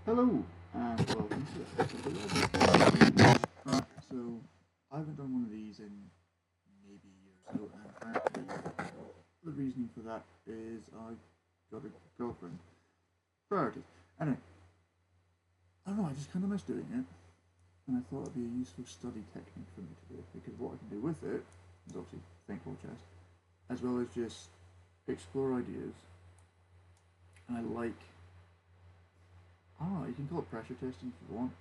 Hello, and welcome to episode 11. Right, so I haven't done one of these in maybe a year or so, and frankly, the reasoning for that is I got a girlfriend. Priorities. Anyway, I don't know, I just kind of miss doing it, and I thought it'd be a useful study technique for me to do, because what I can do with it is obviously think more chess, as well as just explore ideas, and I like you can call it pressure testing if you want.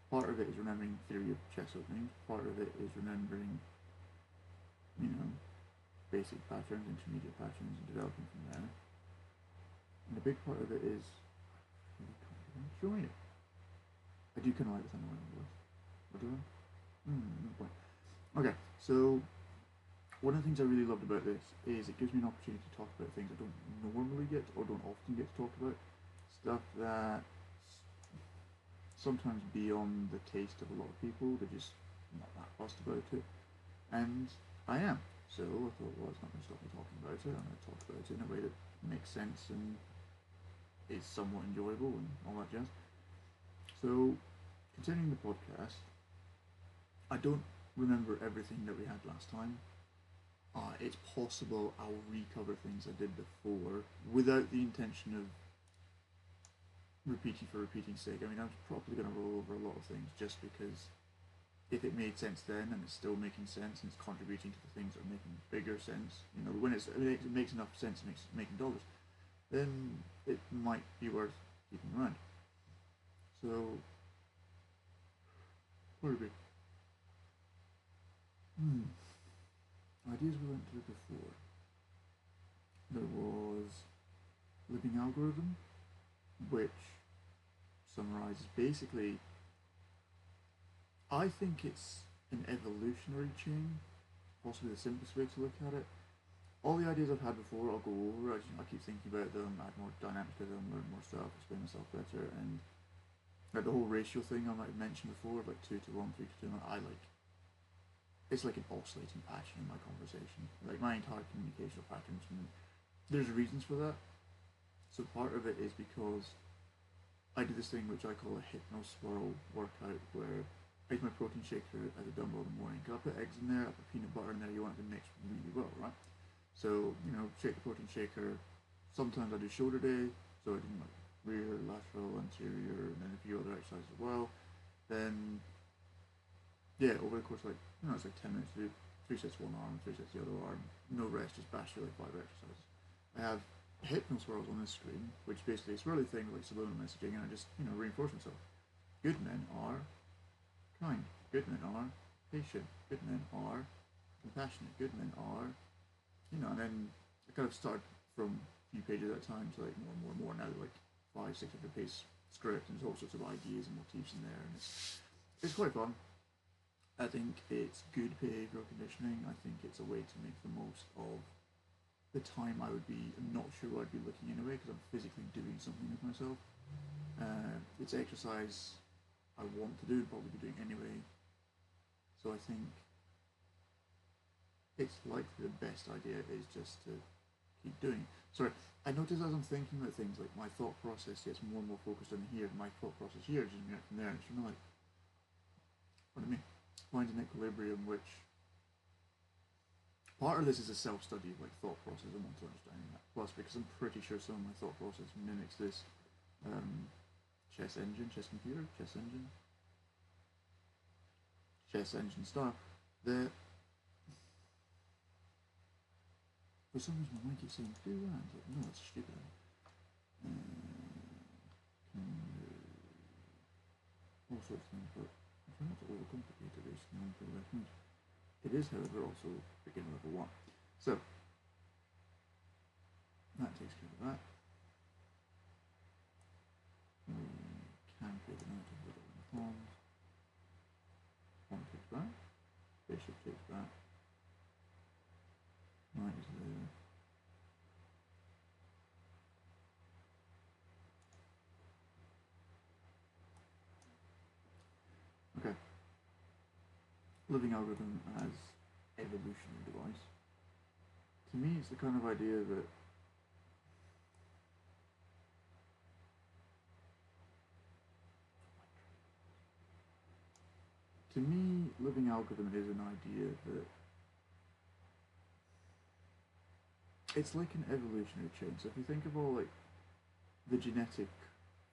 Part of it is remembering theory of chess openings. Part of it is remembering, you know, basic patterns, intermediate patterns, and developing from there. And a big part of it is enjoying it. I do kind of like this annoying voice. What do I? No point. Okay, so one of the things I really loved about this is it gives me an opportunity to talk about things I don't normally get or don't often get to talk about. Stuff that sometimes beyond the taste of a lot of people. They're just not that fussed about it. And I am. So I thought, well, it's not going to stop me talking about it. I'm going to talk about it in a way that makes sense and is somewhat enjoyable and all that jazz. So, continuing the podcast, I don't remember everything that we had last time. It's possible I'll recover things I did before without the intention of repeating for repeating's sake. I mean, I'm probably going to roll over a lot of things just because if it made sense then and it's still making sense and it's contributing to the things that are making bigger sense, you know, when it makes enough sense and makes making dollars, then it might be worth keeping around. So, where are we? Ideas we went through before. There was living algorithm, which summarizes basically, I think it's an evolutionary chain, possibly the simplest way to look at it. All the ideas I've had before, I'll go over. I keep thinking about them, add more dynamics to them, learn more stuff, explain myself better, and like the whole ratio thing I might have mentioned before, like 2 to 1, 3 to 2, I like. It's like an oscillating pattern in my conversation, like my entire communicational patterns. And there's reasons for that. So part of it is because I do this thing which I call a hypno swirl workout, where I use my protein shaker as a dumbbell in the morning. I put eggs in there, I put peanut butter in there. You want it to mix really well, right? So shake the protein shaker. Sometimes I do shoulder day, so I do like rear, lateral, anterior, and then a few other exercises as well. Then yeah, over the course of it's like 10 minutes to do 3 sets one arm, 3 sets the other arm, no rest, just bash through like 5 exercises. I have hypno swirls on this screen, which basically is a really thing like subliminal messaging, and I just reinforce myself. Good men are kind. Good men are patient. Good men are compassionate. Good men are, and then I kind of start from a few pages at a time to like more and more and more now, like 500-600 page script, and there's all sorts of ideas and motifs in there, and it's quite fun. I think it's good behavioral conditioning. I think it's a way to make the most of the time I would be not sure what I'd be looking anyway because I'm physically doing something with myself. It's exercise I want to do and probably be doing anyway. So I think it's likely the best idea is just to keep doing it. Sorry, I notice as I'm thinking about things, like my thought process gets more and more focused on here, and my thought process here is just from there, and it's really like, what do I mean? Find an equilibrium which part of this is a self-study of like thought process and want to understand that. Plus, because I'm pretty sure some of my thought process mimics this chess engine style. That for some reason my mind keeps saying do that. Like, no, it's stupid. All sorts of things, but I try not to overcomplicate it. There's no progress moves. It is, however, also beginner level 1. So, that takes care of that. We can create the narrative with it in the pawns. Pawn takes back. Bishop takes back. Knight is there. Okay. Living algorithm as evolutionary device. To me, it's the kind of idea that to me, living algorithm is an idea that it's like an evolutionary chain. So if you think of all like the genetic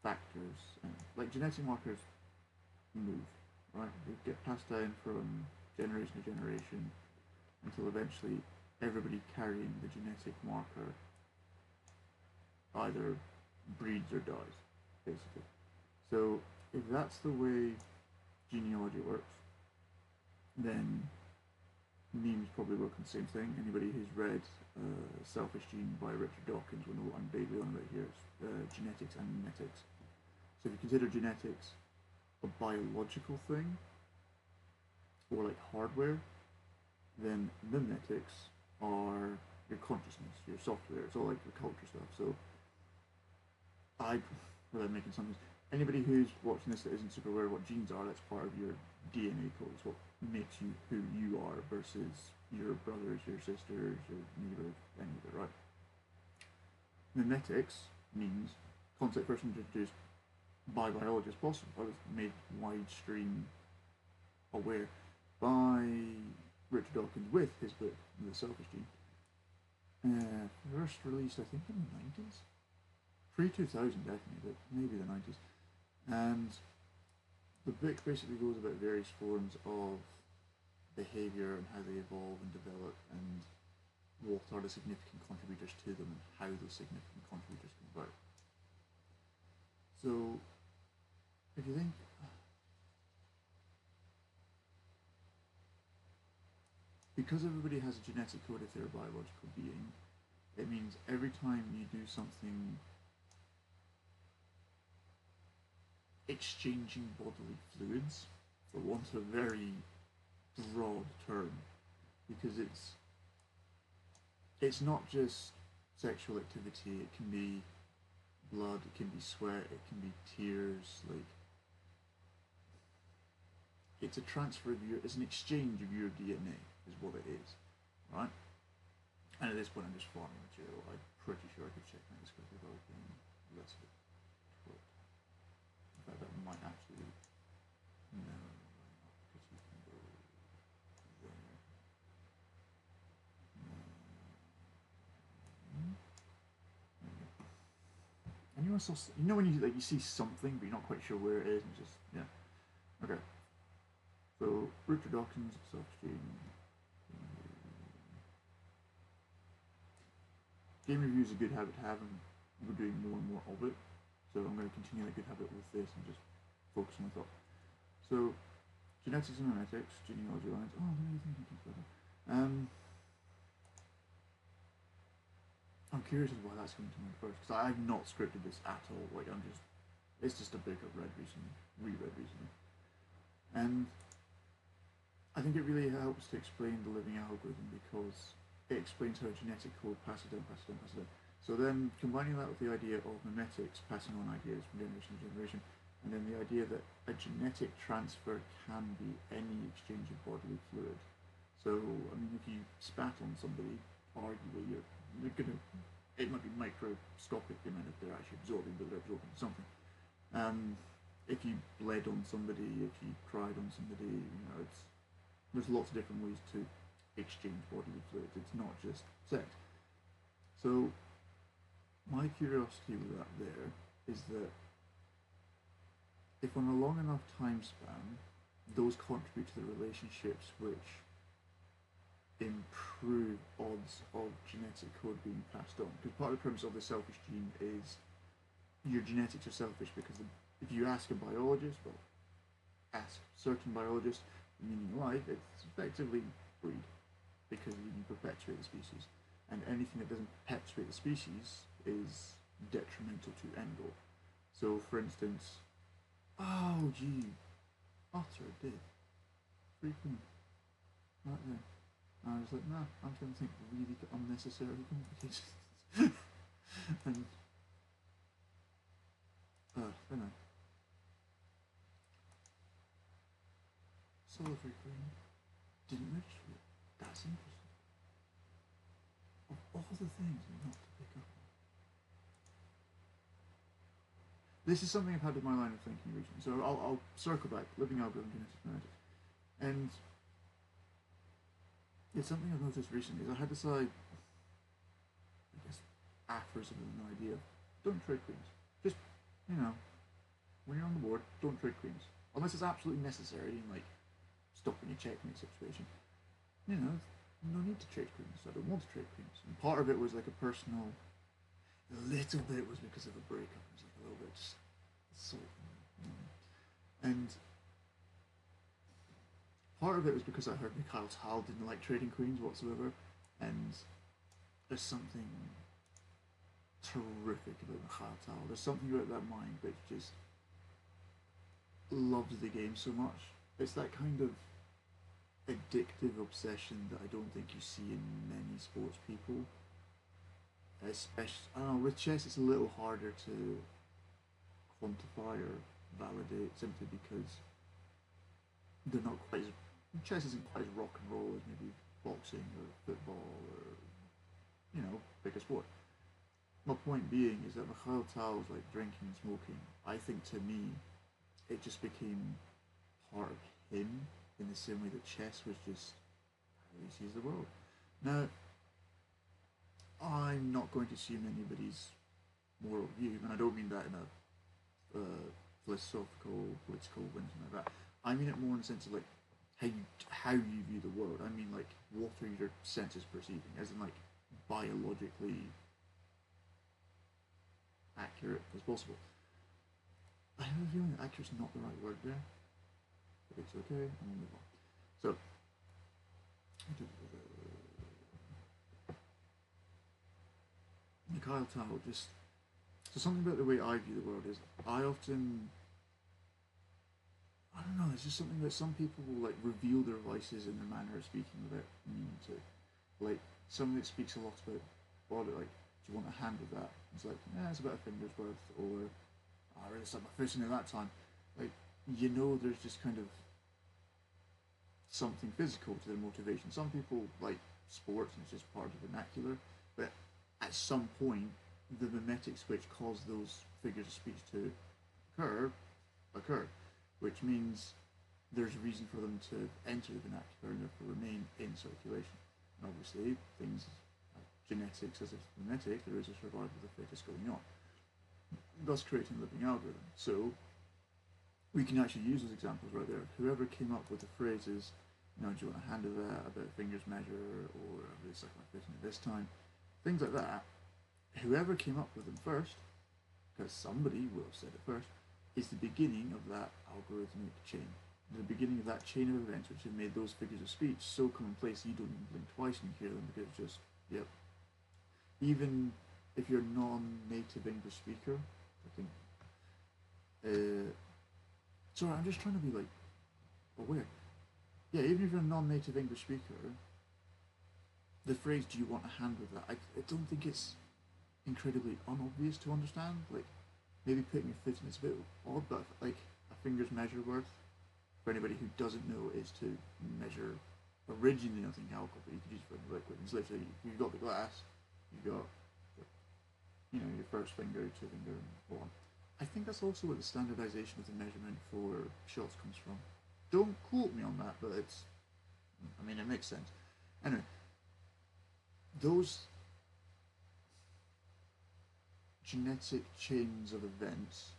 factors, and like genetic markers move, right? They get passed down from generation to generation until eventually everybody carrying the genetic marker either breeds or dies, basically. So if that's the way genealogy works, then memes probably work on the same thing. Anybody who's read Selfish Gene by Richard Dawkins will know what I'm vaguely on about here. It's genetics and memetics. So if you consider genetics a biological thing, or like hardware, then memetics are your consciousness, your software. It's all like your culture stuff. So I, without making something, anybody who's watching this that isn't super aware of what genes are, that's part of your DNA code. It's what makes you who you are versus your brothers, your sisters, your neighbours, any of it, right? Memetics means concept first introduced by biologists, possibly, but was made widestream aware by Richard Dawkins with his book, The Selfish Gene. First released, I think, in the 90s? Pre-2000, definitely, but maybe the 90s. And the book basically goes about various forms of behaviour and how they evolve and develop and what are the significant contributors to them and how those significant contributors come about. So, if you think, because everybody has a genetic code if they're a biological being, it means every time you do something exchanging bodily fluids, for want of a very broad term, because it's not just sexual activity, it can be blood, it can be sweat, it can be tears, like it's a transfer of it's an exchange of your DNA is what it is, right? And at this point I'm just farming material. I'm pretty sure I could check my this quickly without being less of a twit. In fact that might actually no, because you can go there. And you also, you know when you like you see something but you're not quite sure where it is and just yeah. Okay. So Richard Dawkins, self-gene. Game review is a good habit to have, and we're doing more and more of it. So I'm going to continue that good habit with this and just focus on the thought. So genetics and memetics, genealogy lines. Oh, there you think better. I'm curious as to why that's coming to mind first, because I've not scripted this at all. Like it's just a book I've read recently, reread recently, and I think it really helps to explain the living algorithm because it explains how genetic code passes down, passes down, passes down. So then combining that with the idea of memetics passing on ideas from generation to generation, and then the idea that a genetic transfer can be any exchange of bodily fluid. So, I mean, if you spat on somebody, arguably you're gonna, it might be microscopic the amount that they're actually absorbing, but they're absorbing something. If you bled on somebody, if you cried on somebody, you know, there's lots of different ways to exchange bodily fluids. It's not just sex. So my curiosity with that there is that if on a long enough time span, those contribute to the relationships which improve odds of genetic code being passed on. Because part of the premise of the selfish gene is your genetics are selfish because if you ask a biologist, well, ask certain biologists, meaning life, it's effectively breed because you can perpetuate the species, and anything that doesn't perpetuate the species is detrimental to end goal. So, for instance, oh gee, utter dick, freaking right there. And I was like, nah, I'm just going to think really unnecessarily complicated, and you know. Solar Green didn't register it. That's interesting. Of all the things not to pick up on. This is something I've had in my line of thinking recently, so I'll circle back. Living algorithm, genetic genetics. And it's something I've noticed recently is I had this I guess, aphorism of an idea. Don't trade queens. Just, you know, when you're on the board, don't trade queens. Unless it's absolutely necessary in like stopping a checkmate situation. You know, no need to trade queens. I don't want to trade queens. And part of it was like a personal, a little bit was because of a breakup. It was like a little bit just sort of, you know. And part of it was because I heard Mikhail Tal didn't like trading queens whatsoever, and there's something terrific about Mikhail Tal. There's something about that mind which just loves the game so much. It's that kind of addictive obsession that I don't think you see in many sports people. Especially, I don't know, with chess it's a little harder to quantify or validate simply because they're not quite as chess isn't quite as rock and roll as maybe boxing or football or bigger sport. My point being is that Mikhail Tal's like drinking and smoking. I think to me, it just became part of him in the same way that chess was just how he sees the world. Now, I'm not going to assume anybody's moral view, and I don't mean that in a philosophical, political, or anything like that. I mean it more in the sense of like how you view the world. I mean like what are your senses perceiving, as in like biologically accurate as possible. I have a feeling that accurate is not the right word there, but it's okay. I'm gonna move on. So, Mikhail Tal just so something about the way I view the world is I don't know. It's just something that some people will like reveal their vices in their manner of speaking without meaning to. Like someone that speaks a lot about body, like, do you want a hand with that? It's like, yeah, it's about a finger's worth, or I really stuck my fist in it that time. Like, there's just kind of something physical to their motivation. Some people like sports and it's just part of the vernacular, but at some point, the memetics which cause those figures of speech to occur, which means there's a reason for them to enter the vernacular and therefore remain in circulation. And obviously, things like genetics as a memetic, there is a survival of the fittest going on, thus creating a living algorithm. So we can actually use those examples right there. Whoever came up with the phrases, do you want a hand of that, about fingers measure, or I really suck my fist in it this time, things like that, whoever came up with them first, because somebody will have said it first, is the beginning of that algorithmic chain. The beginning of that chain of events which have made those figures of speech so commonplace you don't even blink twice when you hear them because it's just, yep. Even if you're a non-native English speaker, I think, sorry, I'm just trying to be like aware. Yeah, even if you're a non-native English speaker, the phrase "do you want a hand with that?" I don't think it's incredibly unobvious to understand. Like maybe putting your foot in it's a bit odd, but like a finger's measure worth for anybody who doesn't know is to measure. Originally, I think alcohol, but you could use it for any liquid. It's literally you've got the glass, you've got your first finger, two finger, and so on. I think that's also where the standardization of the measurement for shots comes from. Don't quote me on that, but it makes sense. Anyway, those genetic chains of events,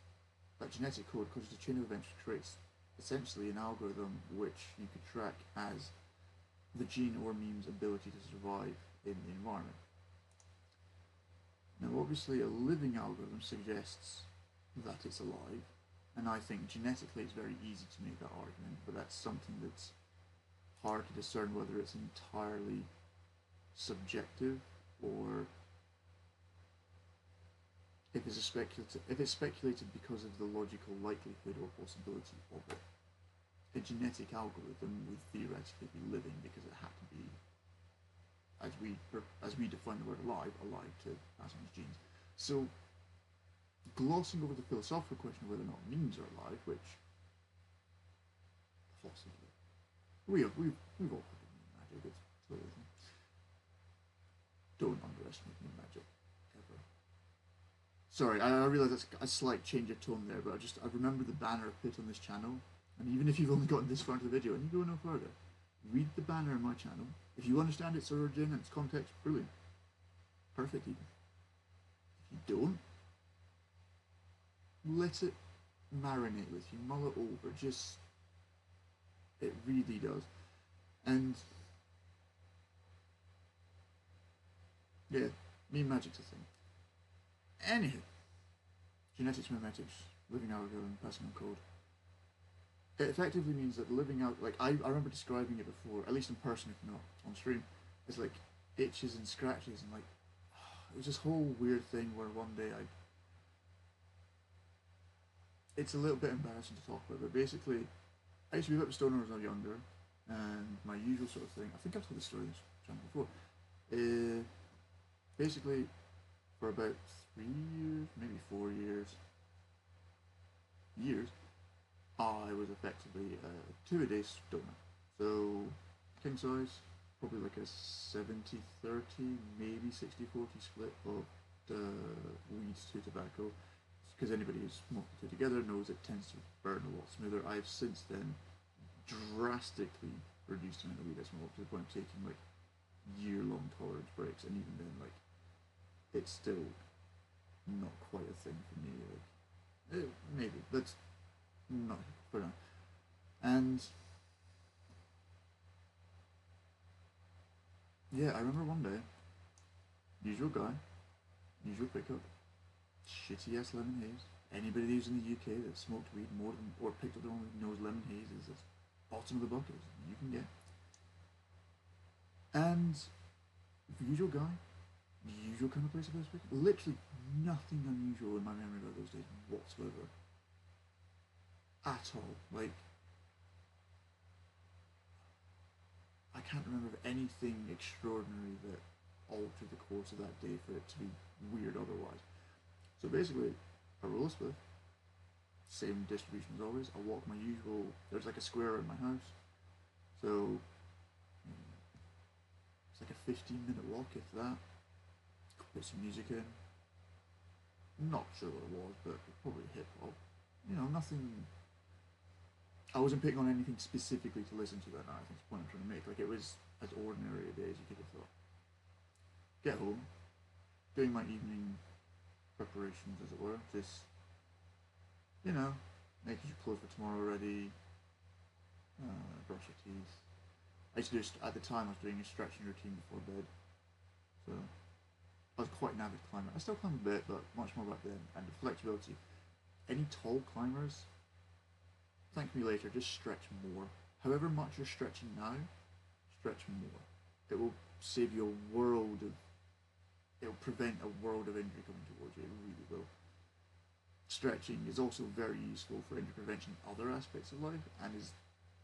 that genetic code causes a chain of events which creates essentially an algorithm which you could track as the gene or meme's ability to survive in the environment. Now obviously a living algorithm suggests that it's alive, and I think genetically it's very easy to make that argument, but that's something that's hard to discern whether it's entirely subjective or if it's speculated because of the logical likelihood or possibility of it. A genetic algorithm would theoretically be living because it had to be, as we define the word alive to pass on its genes. So glossing over the philosophical question of whether or not memes are alive, which possibly we've all heard of meme magic. It's clearly don't underestimate meme magic ever. Sorry, I realise that's a slight change of tone there, but I remember the banner I put on this channel And even if you've only gotten this far into the video and you go no further, read the banner on my channel. If you understand its origin and its context, brilliant. Perfect even. If you don't, let it marinate with you, mull it over, just, it really does. And yeah, memetics a thing. Anywho, genetics, memetics, living algorithm, passing on code. It effectively means that living out, like I remember describing it before, at least in person if not on stream, as like itches and scratches and like, it was this whole weird thing where one day it's a little bit embarrassing to talk about, but basically I used to be a bit of a stoner when I was younger, and my usual sort of thing, I think I've told this story on this channel before, basically for about 3 years, maybe 4 years, I was effectively a 2-a-day stoner. So king size, probably like a 70-30, maybe 60-40 split of weed to tobacco. Because anybody who's smoked the two together knows it tends to burn a lot smoother. I've since then drastically reduced the amount of weed I smoke to the point of taking like year-long tolerance breaks, and even then, like, it's still not quite a thing for me. Like, maybe that's not for now. And yeah, I remember one day, usual guy, usual pickup, shitty ass lemon haze. Anybody who's in the UK that smoked weed more than or picked up their own weed knows lemon haze is the bottom of the bucket you can get. And the usual guy, the usual kind of place I was picking. Literally nothing unusual in my memory about those days whatsoever. At all. Like, I can't remember of anything extraordinary that altered the course of that day for it to be weird otherwise. So basically, I roll a spliff, same distribution as always. I walk my usual, there's like a square around my house, so it's like a 15-minute walk, if that. Put some music in. Not sure what it was, but probably hip hop. You know, nothing. I wasn't picking on anything specifically to listen to that night. I think it's the point I'm trying to make. Like, it was as ordinary a day as you could have thought. Get home, doing my evening preparations, as it were. Just, you know, making your clothes for tomorrow ready, brush your teeth. I used to do, at the time, I was doing a stretching routine before bed. So, I was quite an avid climber. I still climb a bit, but much more back then. And the flexibility. Any tall climbers, thank me later, just stretch more. However much you're stretching now, stretch more. It will save you a world of, it will prevent a world of injury coming towards you, it really will. Stretching is also very useful for injury prevention in other aspects of life, and is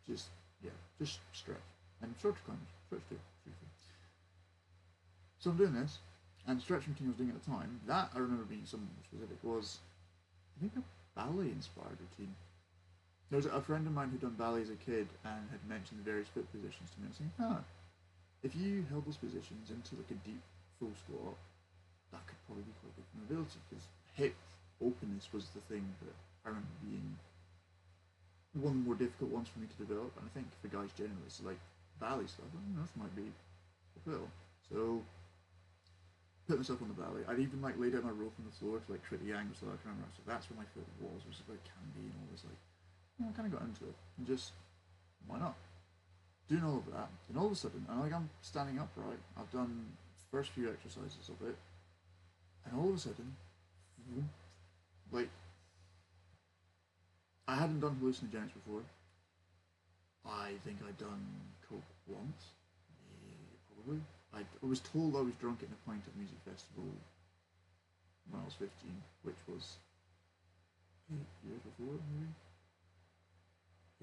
just, yeah, just stretch. And shorter climbers, stretch too. So I'm doing this, and the stretching routine I was doing at the time, that I remember being something specific, was, I think, a ballet-inspired routine. There was a friend of mine who'd done ballet as a kid and had mentioned the various foot positions to me. I was saying, if you held those positions into like a deep full squat, that could probably be quite good for mobility, because hip openness was the thing that I remember being one of the more difficult ones for me to develop. And I think for guys generally, so like ballet stuff, this might be a pill. So put myself on the ballet. I'd even like lay down my rope on the floor to like create the angle so that I can remember. So that's where my foot was like candy and all this like. I kind of got into it, and just, why not? Doing all of that, and all of a sudden, and like I'm standing upright, I've done the first few exercises of it, and all of a sudden, like, I hadn't done hallucinogenics before. I think I'd done coke once, probably. I was told I was drunk at a pint at a music festival when I was 15, which was 8 years before, maybe?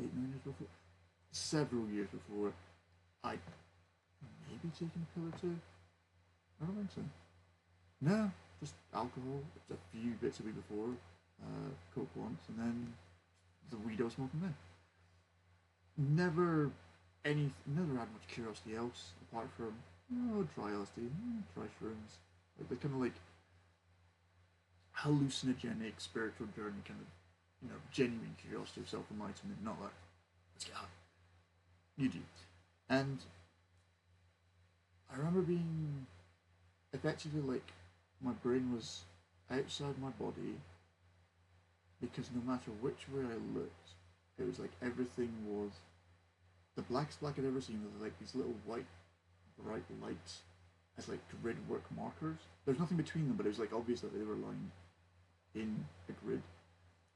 8, 9 years before, several years before I'd maybe taken a pill or two. I don't think so. No, just alcohol, a few bits of weed before, coke once, and then the weed I was smoking then. Never had much curiosity else apart from, try LSD, try shrooms. Like the kind of like hallucinogenic spiritual journey kind of, genuine curiosity of self-enlightenment, not like, let's get out. You do. And I remember being effectively like my brain was outside my body because no matter which way I looked, it was like everything was the blackest black I'd ever seen with like these little white bright lights as like grid work markers. There's nothing between them, but it was like obvious that they were lined in a grid.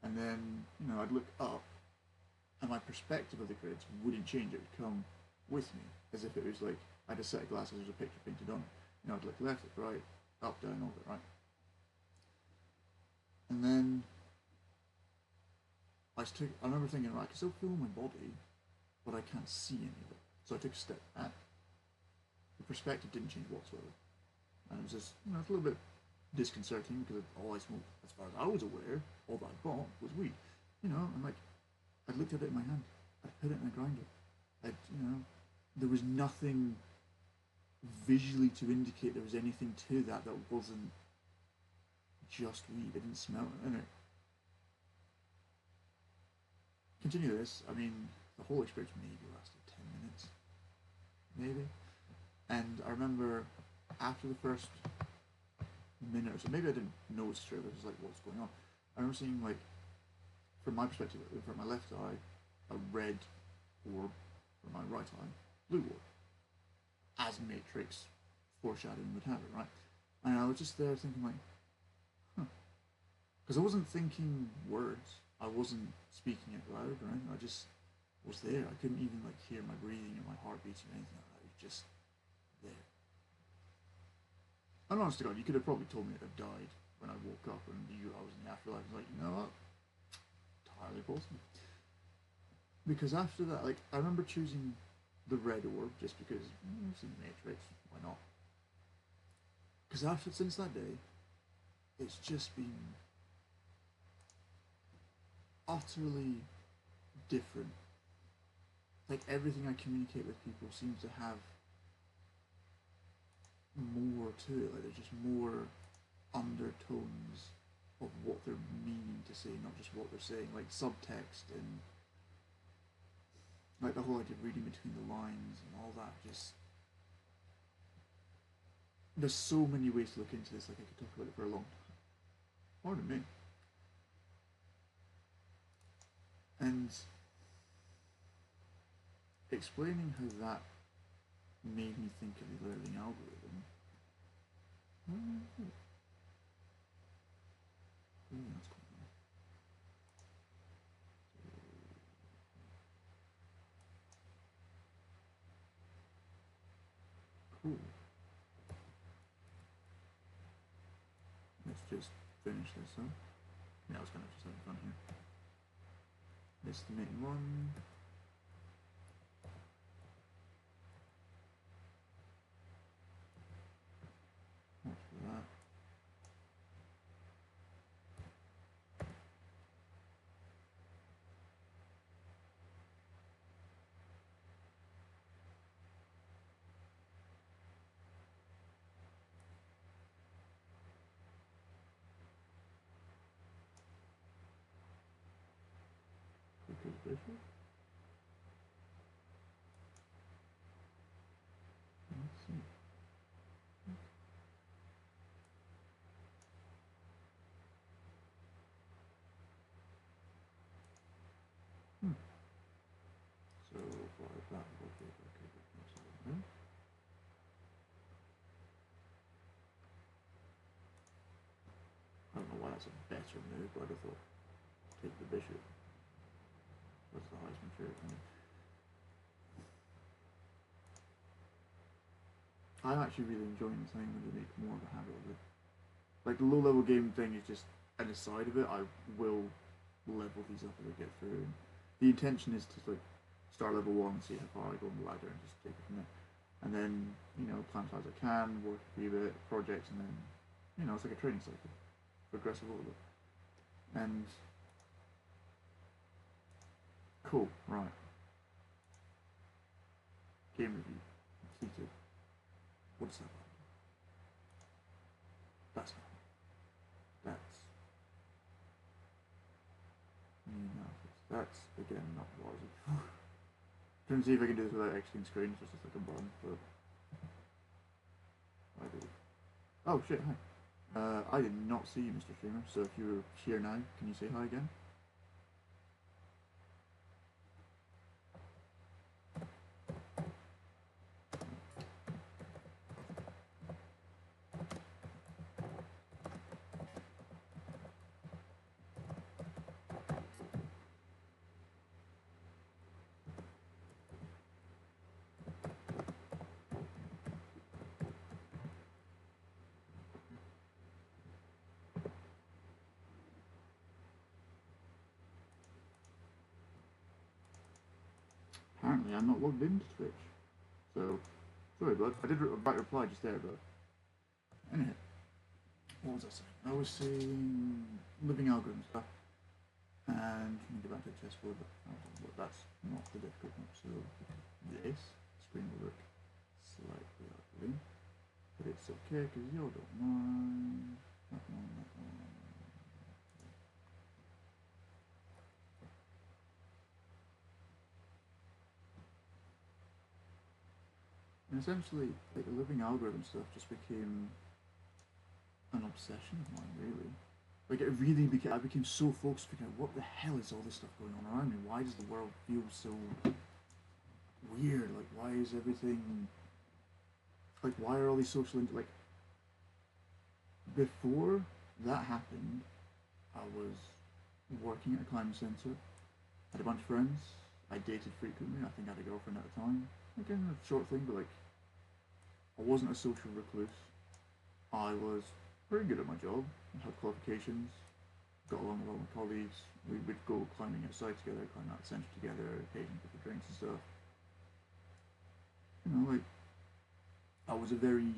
And then, you know, I'd look up and my perspective of the grids wouldn't change, it would come with me, as if it was like I had a set of glasses, there's a picture painted on it. You know, I'd look left, look right, up, down, over, right? And then I remember thinking, right, I can still feel my body, but I can't see any of it. So I took a step back. The perspective didn't change whatsoever. And it was just, you know, it's a little bit disconcerting because all I smoked, as far as I was aware, all that I bought was weed. You know, and like, I looked at it in my hand, I put it in a grinder. You know, there was nothing visually to indicate there was anything to that wasn't just weed. I didn't smell it. Anyway, continue this. I mean, the whole experience maybe lasted 10 minutes, maybe. And I remember after the first minute or so, maybe I didn't notice straight away, it was like, what's going on? I remember seeing, like, from my perspective, from my left eye, a red orb, from my right eye, blue orb, as Matrix foreshadowing would have it, right? And I was just there thinking, like, huh. Because I wasn't thinking words, I wasn't speaking it loud or anything, I just was there. I couldn't even, like, hear my breathing or my heart beating or anything like that, it was just there. And honest to God, you could have probably told me that I'd died when I woke up and knew I was in the afterlife. I was like, you know what? Entirely possible. Because after that, like, I remember choosing the red orb just because it's in the Matrix, why not? Because since that day, it's just been utterly different. Like, everything I communicate with people seems to have more to it, like there's just more undertones of what they're meaning to say, not just what they're saying, like subtext and like the whole idea of reading between the lines and all that. Just there's so many ways to look into this, like I could talk about it for a long time. Pardon me. And explaining how that made me think of the learning algorithm. That's cool. Let's just finish this up. Yeah, I was kind of just having fun here. Estimate one. Watch for that. Bishop. Let's see. So for that, okay. I don't know why that's a better move, but I thought take the bishop. What's the highest material? I'm actually really enjoying this. I think I'm going to make more of a habit of it. Like the low level game thing is just an aside of it. I will level these up as I get through. And the intention is to like start level 1, see how far I go on the ladder and just take it from there. And then, you know, plan as hard as I can, work a few bit, projects, and then, you know, it's like a training cycle. Progressive order. And cool, right. Game review completed. What is that? That's not. That's. graphics. That's again not what I was looking for. Trying to see if I can do this without exiting screen, it's just like a button, but I do. Oh shit, hi. I did not see you, Mr. Streamer, so if you're here now, can you say hi again? Apparently I'm not logged into Twitch. So, sorry bud, I did write a reply just there, but anyhow. What was I saying? I was saying living algorithm stuff. And let me go back to the chessboard, but that's not the difficult one. So this screen will look slightly ugly. But it's okay because you don't mind. That one, that one. And essentially, like the living algorithm stuff just became an obsession of mine, really. Like it really became, I became so focused, figuring out what the hell is all this stuff going on around me? Why does the world feel so weird? Like why is everything, like why are all these social, like before that happened, I was working at a climate centre, had a bunch of friends, I dated frequently, I think I had a girlfriend at the time. Again, a short thing, but like I wasn't a social recluse. I was pretty good at my job, had qualifications, got along with all my colleagues. We would go climbing outside together, climb out the centre together, occasionally go for drinks and stuff. You know, like, I was a very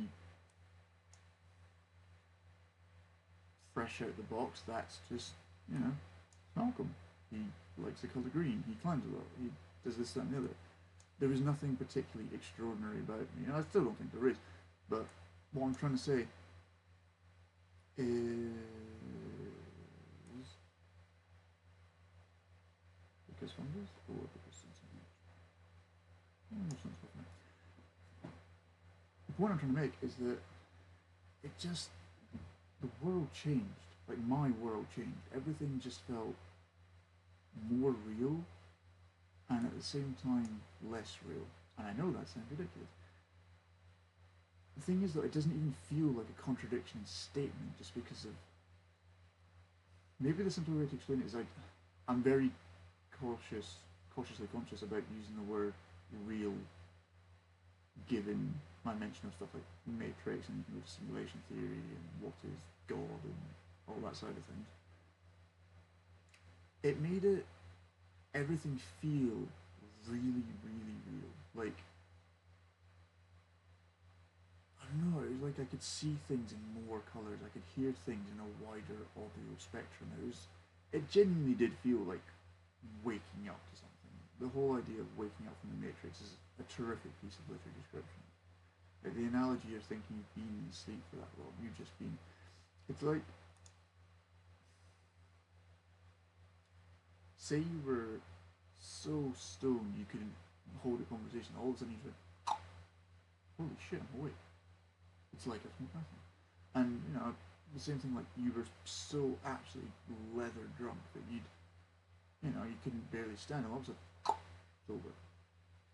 fresh out the box, that's just, you know, Malcolm. He likes the colour green, he climbs a lot, he does this, that and the other. There was nothing particularly extraordinary about me, and I still don't think there is, but what I'm trying to say is because fungus or because something else? The point I'm trying to make is that it just, the world changed, like my world changed. Everything just felt more real and at the same time less real. And I know that sounds ridiculous. The thing is that it doesn't even feel like a contradiction in statement just because of, maybe the simple way to explain it is like I'm very cautiously conscious about using the word real given my mention of stuff like matrix and simulation theory and what is God and all that side of things. It made it everything feel really, really real. Like I don't know, it was like I could see things in more colours, I could hear things in a wider audio spectrum. It genuinely did feel like waking up to something. The whole idea of waking up from the Matrix is a terrific piece of literary description. Like the analogy of thinking you've been in sleep for that long, you've just been. It's like, say you were so stoned you couldn't hold a conversation, all of a sudden you went, holy shit, I'm awake. It's like a small person. And, you know, the same thing, like you were so absolutely leather drunk that you know, you couldn't barely stand, and all of a sudden, it's over.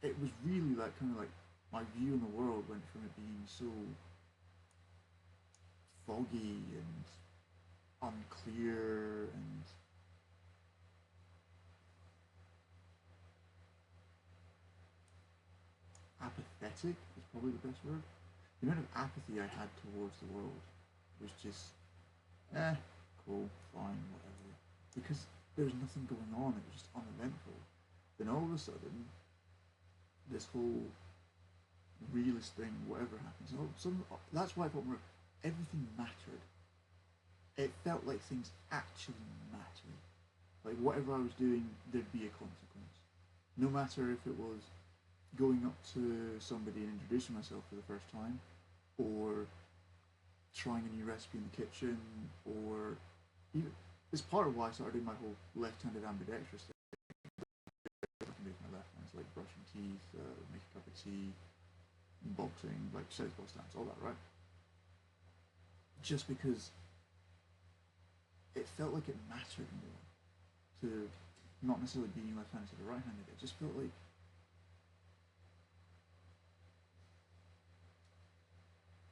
It was really like kind of like my view in the world went from it being so foggy and unclear and apathetic is probably the best word. The amount of apathy I had towards the world was just, cool, fine, whatever. Because there was nothing going on, it was just uneventful. Then all of a sudden, this whole realist thing, whatever happens, that's why I thought everything mattered. It felt like things actually mattered. Like whatever I was doing, there'd be a consequence. No matter if it was going up to somebody and introducing myself for the first time, or trying a new recipe in the kitchen, or even it's part of why I started doing my whole left-handed ambidextrous thing. I can make my left hands like brushing teeth, make a cup of tea, boxing, like southpaw stance, all that, right? Just because it felt like it mattered more to not necessarily being left-handed to the right-handed. It just felt like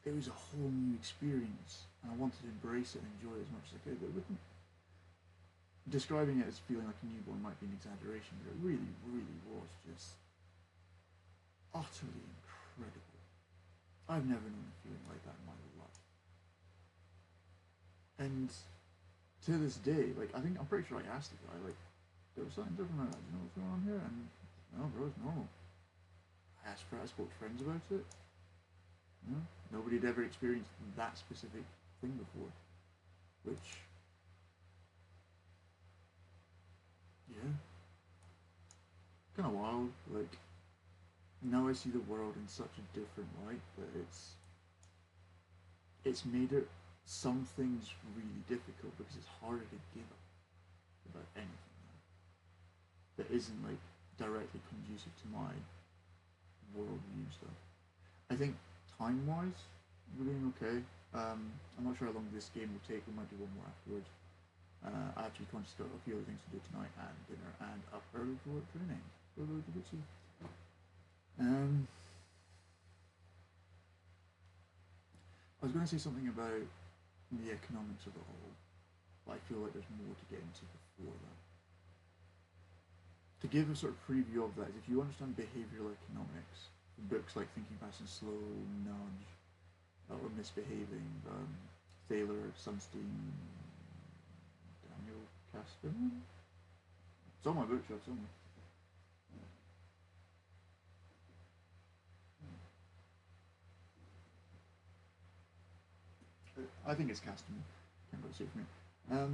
it was a whole new experience, and I wanted to embrace it and enjoy it as much as I could. But it wouldn't, describing it as feeling like a newborn might be an exaggeration, but it really, really was just utterly incredible. I've never known a feeling like that in my life. And to this day, like I'm pretty sure I asked the guy, like, there was something different about that. Do you know what's going on here? And no, bro, it's normal. I spoke to friends about it. You know, nobody had ever experienced that specific thing before, which, yeah, kind of wild. Like, now I see the world in such a different light that it's made it some things really difficult because it's harder to give up about anything now that isn't like directly conducive to my worldview stuff. I think time-wise, we're doing okay. I'm not sure how long this game will take. We might do one more afterwards. I have to be conscious of a few other things to do tonight and dinner and up early for work training. I was going to say something about the economics of it all, but I feel like there's more to get into before that. To give a sort of preview of that is if you understand behavioural economics, books like Thinking Fast and Slow, Nudge, or Misbehaving, Thaler, Sunstein, Daniel Kasten. It's on my bookshelf somewhere. I think it's Kasten. Can't really see it from here.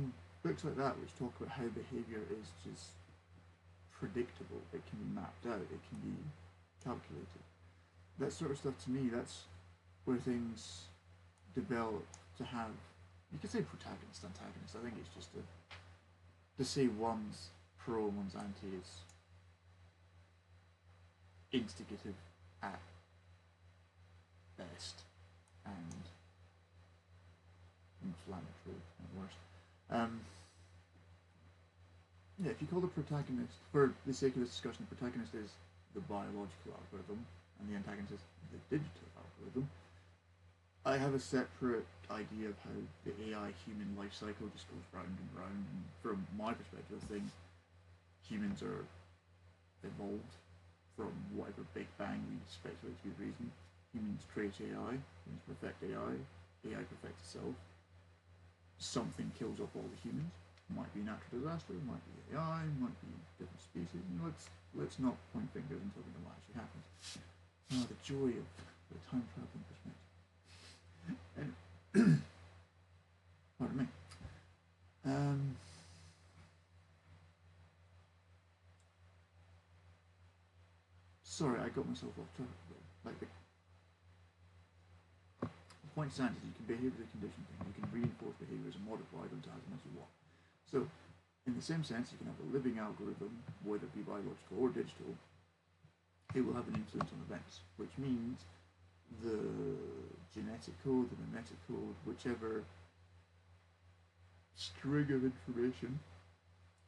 Books like that which talk about how behaviour is just predictable. It can be mapped out. It can be calculated. That sort of stuff to me, that's where things develop to have, you could say protagonist, antagonist. I think it's just to say one's pro and one's anti is instigative at best and inflammatory at worst. Yeah, if you call the protagonist, for the sake of this discussion, the protagonist is the biological algorithm and the antagonist is the digital algorithm. I have a separate idea of how the AI human life cycle just goes round and round. And from my perspective, I think humans are evolved from whatever Big Bang we speculate to be the reason. Humans create AI, humans perfect AI, AI perfects itself. Something kills off all the humans. Might be natural disaster, might be AI, might be different species. You know, let's not point fingers until we know what actually happens. Oh, the joy of the time traveling perspective. And pardon me. Sorry, I got myself off track. Like the point stands is you can behaviourally condition things. You can reinforce behaviours and modify them to as much as you want. So, in the same sense, you can have a living algorithm, whether it be biological or digital. It will have an influence on events, which means the genetic code, the memetic code, whichever string of information,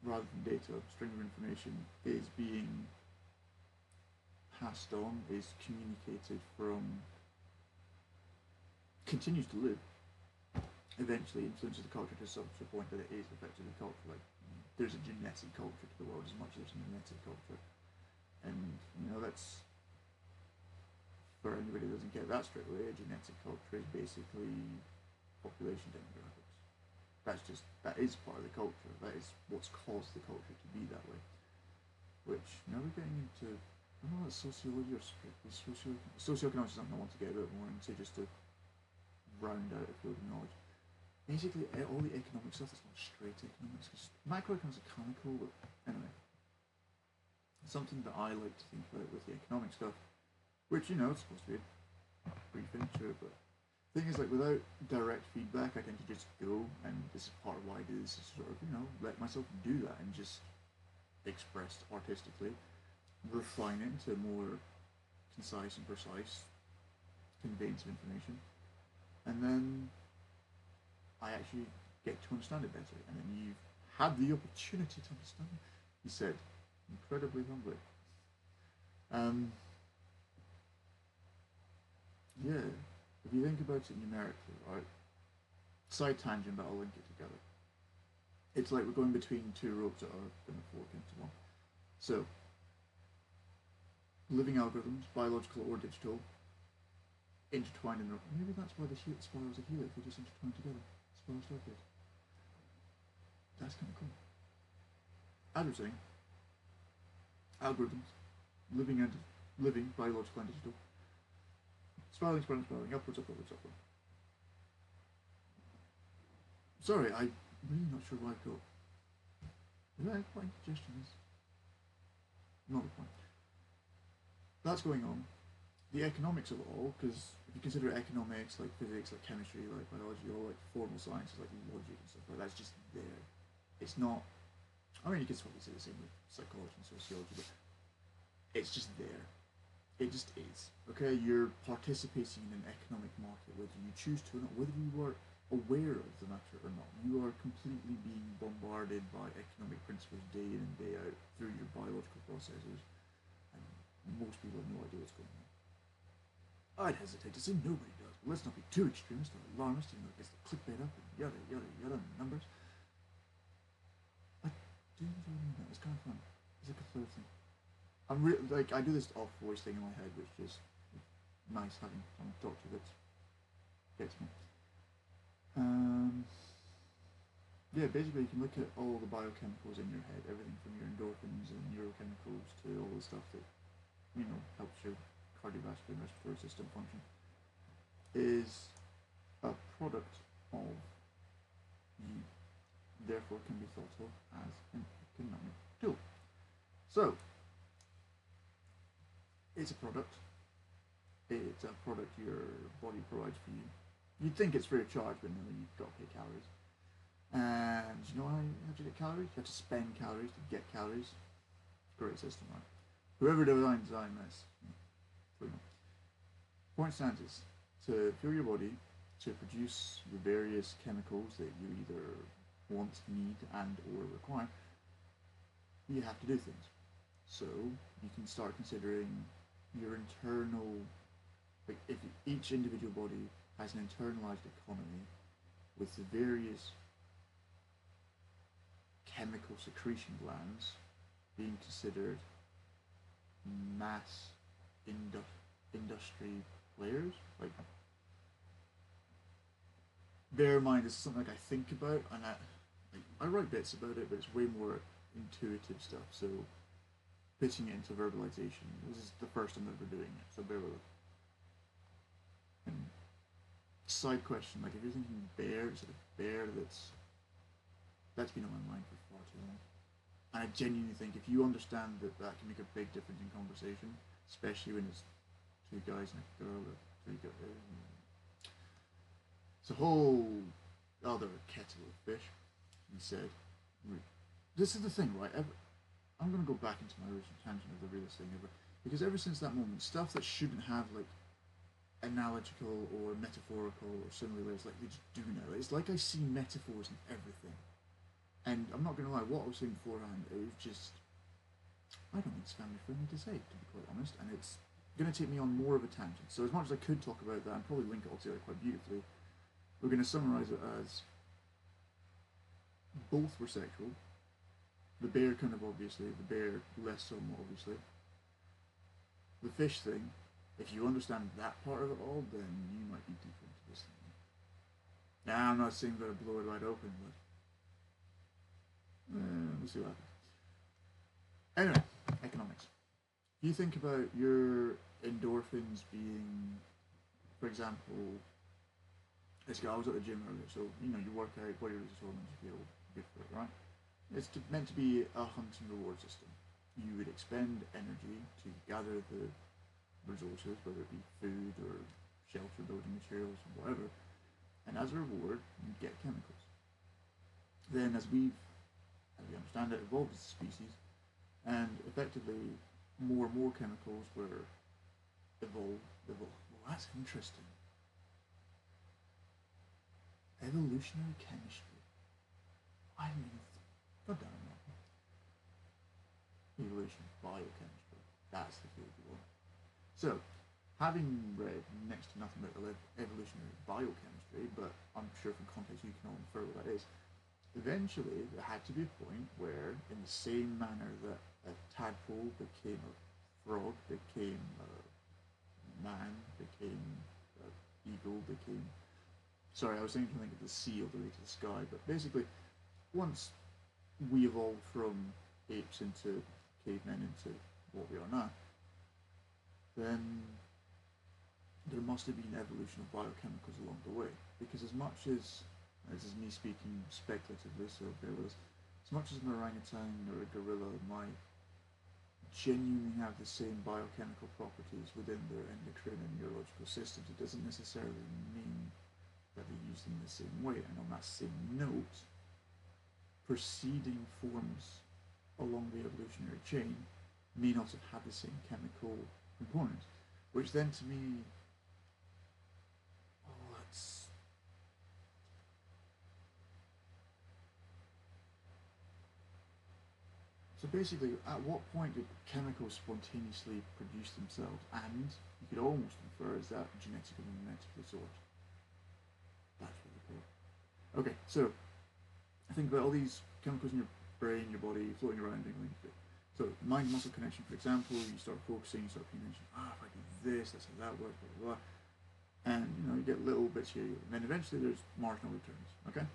rather than data, string of information is being passed on, is communicated from, continues to live, eventually influences the culture to such a point that it is effectively culture. Like, there's a genetic culture to the world as much as there's a memetic culture. And, you know, that's, for anybody who doesn't get that straight away, a genetic culture is basically population demographics. That is part of the culture. That is what's caused the culture to be that way. Which, now we're getting into, I don't know, sociology or socioeconomics is something I want to get a bit more into, just to round out a field of knowledge. Basically, all the economic stuff is not straight economics, because macroeconomics are kind of cool, but anyway. Something that I like to think about with the economic stuff, which, you know, it's supposed to be a brief intro, but Thing is, like, without direct feedback, I tend to just go, and this is part of why I do this, is sort of, let myself do that and just express artistically, refine it into more concise and precise conveyance of information, and then I actually get to understand it better, and then you've had the opportunity to understand it, he said, incredibly humbly. Um, yeah, if you think about it numerically, right? Side tangent, but I'll link it together. It's like we're going between two ropes that are going to fork into one. So, living algorithms, biological or digital, intertwined in their. Maybe that's why the spirals are helix, they just intertwine together. Spiral staircase. That's kind of cool. As we're saying, algorithms, living, biological and digital, spiraling, spiraling, spiraling, upwards, upwards, upwards. Sorry, I'm really not sure where I go. Is that quite indigestion? Not the point. That's going on. The economics of it all, because if you consider economics, like physics, like chemistry, like biology, all like formal sciences, like logic and stuff like that's just there. It's not. I mean, you could probably say the same with psychology and sociology, but it's just there. It just is. Okay, you're participating in an economic market, whether you choose to or not, whether you are aware of the matter or not. You are completely being bombarded by economic principles day in and day out through your biological processes, and most people have no idea what's going on. I'd hesitate to say nobody does, but let's not be too extremist or alarmist, it gets the clickbait up and yada yada yada numbers. I do enjoy doing that, it's kind of fun. It's like a third thing. I do this off voice thing in my head, which is nice having someone to talk to that gets me. Yeah, basically you can look at all the biochemicals in your head, everything from your endorphins and neurochemicals to all the stuff that, helps your cardiovascular and respiratory system function, is a product of you, therefore can be thought of as an economic tool. So, it's a product. It's a product your body provides for you. You'd think it's free of charge, but no, you've got to pay calories. And you know how to get calories? You have to spend calories to get calories. Great system, right? Whoever designed this, point stands is to fuel your body to produce the various chemicals that you either want, need, and or require. You have to do things. So you can start considering your internal, like if each individual body has an internalized economy with the various chemical secretion glands being considered mass industry players. Like, bear in mind, this is something like I think about, and I write bits about it, but it's way more intuitive stuff. So pitching it into verbalization. This is the first time ever doing it, so bear with it. And side question, like if you're thinking bear, is it a bear that's been on my mind for far too long? And I genuinely think if you understand that can make a big difference in conversation, especially when it's two guys and a girl or three guys. It's a whole other kettle of fish. He said, this is the thing, right? I'm going to go back into my original tangent of the realest thing ever. Because ever since that moment, stuff that shouldn't have, like, analogical or metaphorical or similar layers, like, they just do now. It's like I see metaphors in everything. And I'm not going to lie, what I was saying beforehand, it was just, I don't think it's family friendly to say, to be quite honest. And it's going to take me on more of a tangent. So as much as I could talk about that and probably link it all together quite beautifully, we're going to summarize it as both were sexual. The bear kind of obviously, the bear less so more obviously. The fish thing, if you understand that part of it all, then you might be deeper into this thing. Now, I'm not saying that I blow it wide open, but we'll see what happens. Anyway, economics. If you think about your endorphins being, for example, I was at the gym earlier, so you work out, body releases hormones, you feel good for it, right? It's meant to be a hunt and reward system. You would expend energy to gather the resources, whether it be food or shelter, building materials, whatever. And as a reward, you get chemicals. Then, as we understand it, evolved as a species, and effectively, more and more chemicals were evolved. Well, that's interesting. Evolutionary chemistry. I mean, God damn it. Evolution, biochemistry. That's the field you want. So, having read next to nothing about evolutionary biochemistry, but I'm sure from context you can all infer what that is, eventually there had to be a point where, in the same manner that a tadpole became a frog, became a man, became an eagle, became... Sorry, I was thinking of the sea all the way to the sky, but basically, once we evolved from apes into cavemen into what we are now, then there must have been evolution of biochemicals along the way. Because as much as this is me speaking speculatively, so bear with us, as much as an orangutan or a gorilla might genuinely have the same biochemical properties within their endocrine and neurological systems, it doesn't necessarily mean that they use them the same way. And on that same note, preceding forms along the evolutionary chain may not have had the same chemical components, which then to me, that's... So basically, at what point did chemicals spontaneously produce themselves? And you could almost infer is that genetic and memetic source. That's really cool. Okay, so think about all these chemicals in your brain, your body, floating around doing things. So mind-muscle connection, for example, you start focusing, you start paying attention, if I do this, that's how that works, blah, blah, blah. And, you get little bits here, and then eventually there's marginal returns, okay?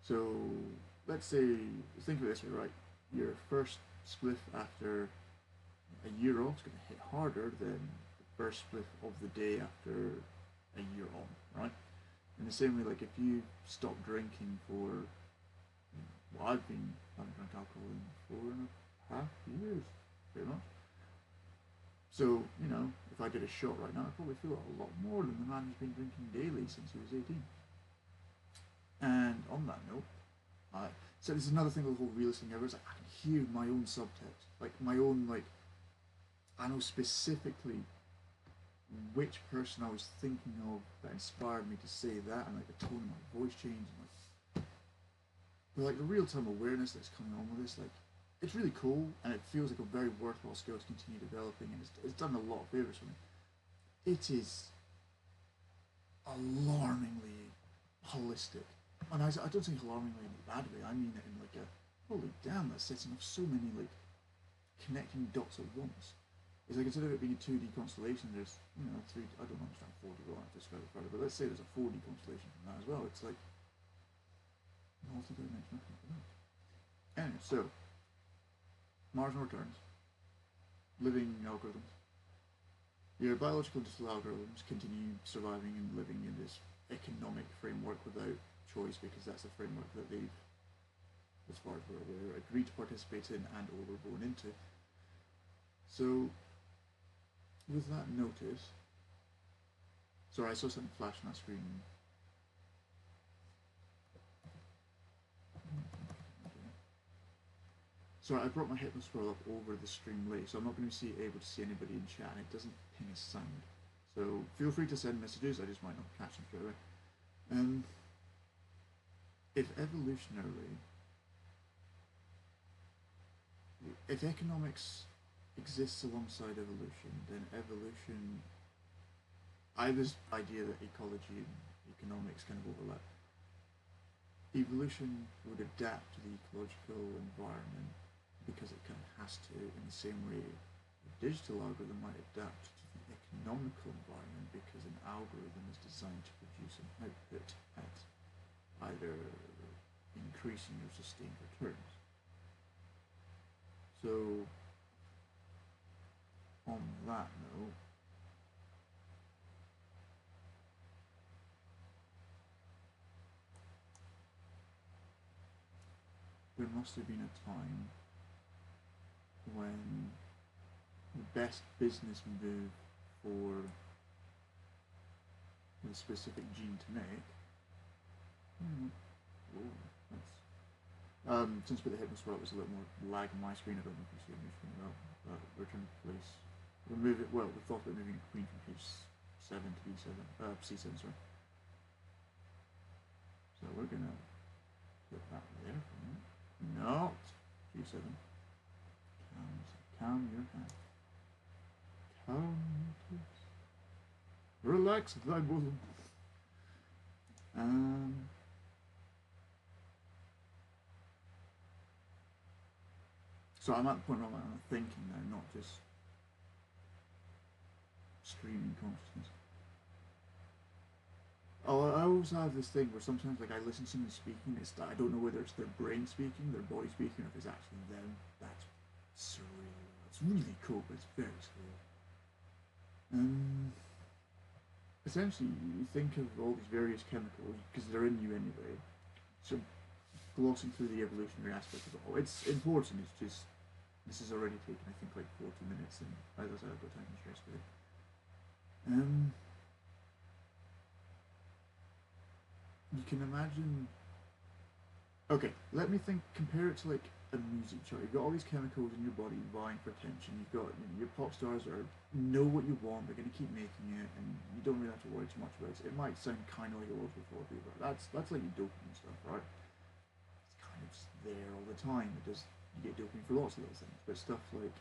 So, let's say, think of it this way, right? Your first spliff after a year off is going to hit harder than the first spliff of the day after a year on, right? In the same way, like if you stop drinking for, well, I've been having drunk alcohol in 4.5 years, pretty much. So, if I did a shot right now, I'd probably feel a lot more than the man who's been drinking daily since he was 18. And on that note, so this is another thing with the whole realist thing ever, is like I can hear my own subtext, like my own, I know specifically which person I was thinking of that inspired me to say that, and the tone of my voice changed, and but the real-time awareness that's coming on with this, it's really cool, and it feels like a very worthwhile skill to continue developing, and it's done a lot of favors for me. It is alarmingly holistic, and I don't think alarmingly in a bad way. I mean it in a holy damn, that's setting off so many connecting dots at once. It's instead of it being a 2D constellation, there's three. I don't understand 4D well enough to describe it further, but let's say there's a 4D constellation from that as well. It's multi-dimensional. Anyway, so marginal returns, living algorithms. Your biological digital algorithms continue surviving and living in this economic framework without choice, because that's the framework that they've, as far as we're aware, agreed to participate in and or were born into. So, with that notice, sorry, I saw something flash on that screen. Sorry, I brought my hypnoscroll up over the stream late, so I'm not going to be able to see anybody in chat, and it doesn't ping a sound. So feel free to send messages, I just might not catch them straight away. If evolutionarily, if economics exists alongside evolution, then evolution, I have this idea that ecology and economics kind of overlap. Evolution would adapt to the ecological environment because it kind of has to, in the same way a digital algorithm might adapt to the economical environment because an algorithm is designed to produce an output at either increasing or sustained returns. So, on that note, there must have been a time when the best business move for with a specific gene to make. Oh, that's since with the hit swirl, there's a little more lag on my screen. I don't know if you see it on your screen well. Return to place. Remove it. Well, we thought about moving queen from page 7 to B7. C7, sorry. So we're gonna put that there for a minute. Not G7. Calm your hand. Calm your face. Relax thy bosom. So I'm at the point where I'm thinking now, not just streaming consciousness. Oh, I always have this thing where sometimes, like, I listen to someone speaking, I don't know whether it's their brain speaking, their body speaking, or if it's actually them. That's surreal. It's really cool, but it's very surreal. Essentially, you think of all these various chemicals, because they're in you anyway, so glossing through the evolutionary aspect of it all. It's important, it's just, this has already taken, I think, like 40 minutes, and as I said, I've got time to stress with it. You can imagine. Okay, let me think. Compare it to like a music chart. You've got all these chemicals in your body vying for attention. You've got your pop stars are know what you want. They're going to keep making it, and you don't really have to worry too much about it. It might sound kind of like a local therapy, but that's like your dopamine stuff, right? It's kind of just there all the time. It does. You get dopamine for lots of little things, but stuff like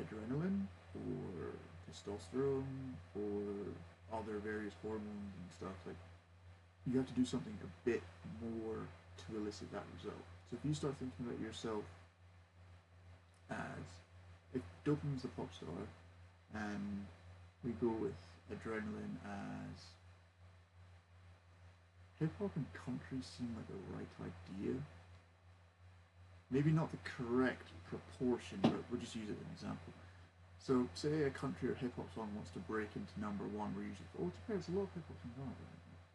adrenaline or testosterone or other various hormones and stuff like you have to do something a bit more to elicit that result. So if you start thinking about yourself as if dopamine's the pop star and we go with adrenaline as hip hop and country seem like the right idea. Maybe not the correct proportion, but we'll just use it as an example. So say a country or hip hop song wants to break into number one, we're usually it depends, a lot of hip hop songs aren't.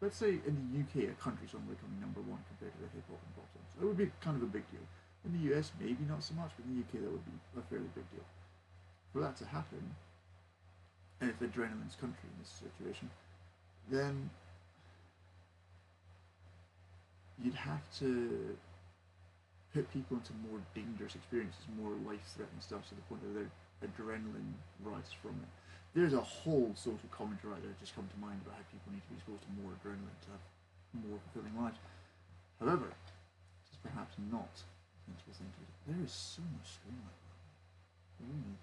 Let's say in the UK, a country song becoming number one compared to the hip hop and pop songs. That would be kind of a big deal. In the US, maybe not so much, but in the UK, that would be a fairly big deal. For that to happen, and if adrenaline's country in this situation, then you'd have to put people into more dangerous experiences, more life-threatening stuff, to the point that their adrenaline rises from it. There's a whole social commentary right there just come to mind about how people need to be exposed to more adrenaline to have more fulfilling lives. However, it's perhaps not a sensible thing to do. There is so much screen like that. Really.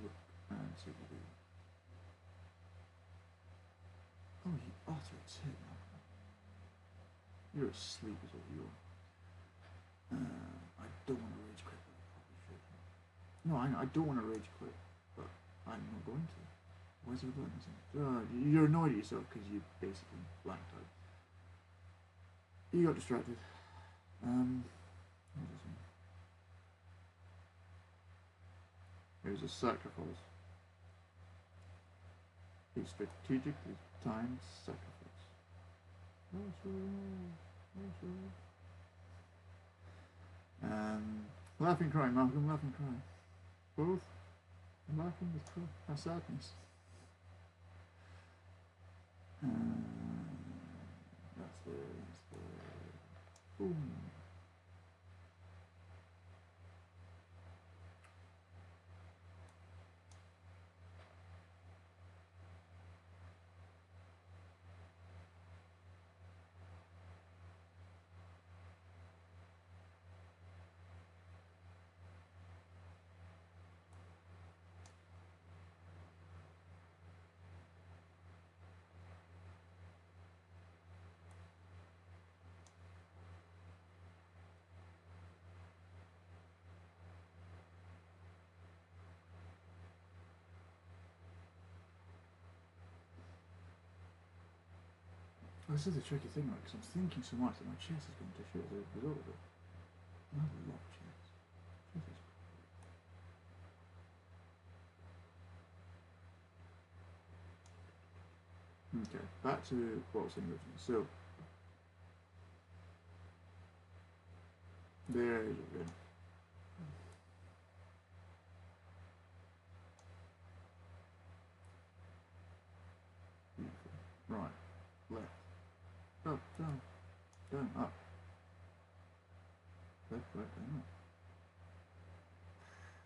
Look and see what we do. Oh, you utter tit now. You're asleep is what you are. I don't want to rage quit, but I probably should. No, I don't want to rage quit, but I'm not going to. Why is there a button? You're annoyed at yourself because you basically blanked out. You got distracted. What is it? There's a sacrifice. A strategically timed sacrifice. Laughing, crying, Malcolm, laughing, crying. Both. Laughing with crying. How sadness. That's the boom. This is the tricky thing, right? Because I'm thinking so much that my chest is going to shit as a result of it. I have a lot of chest. Okay, back to what I was saying originally. So, There you go. Beautiful. Right, left, up, down, down, up, left, right, down, up.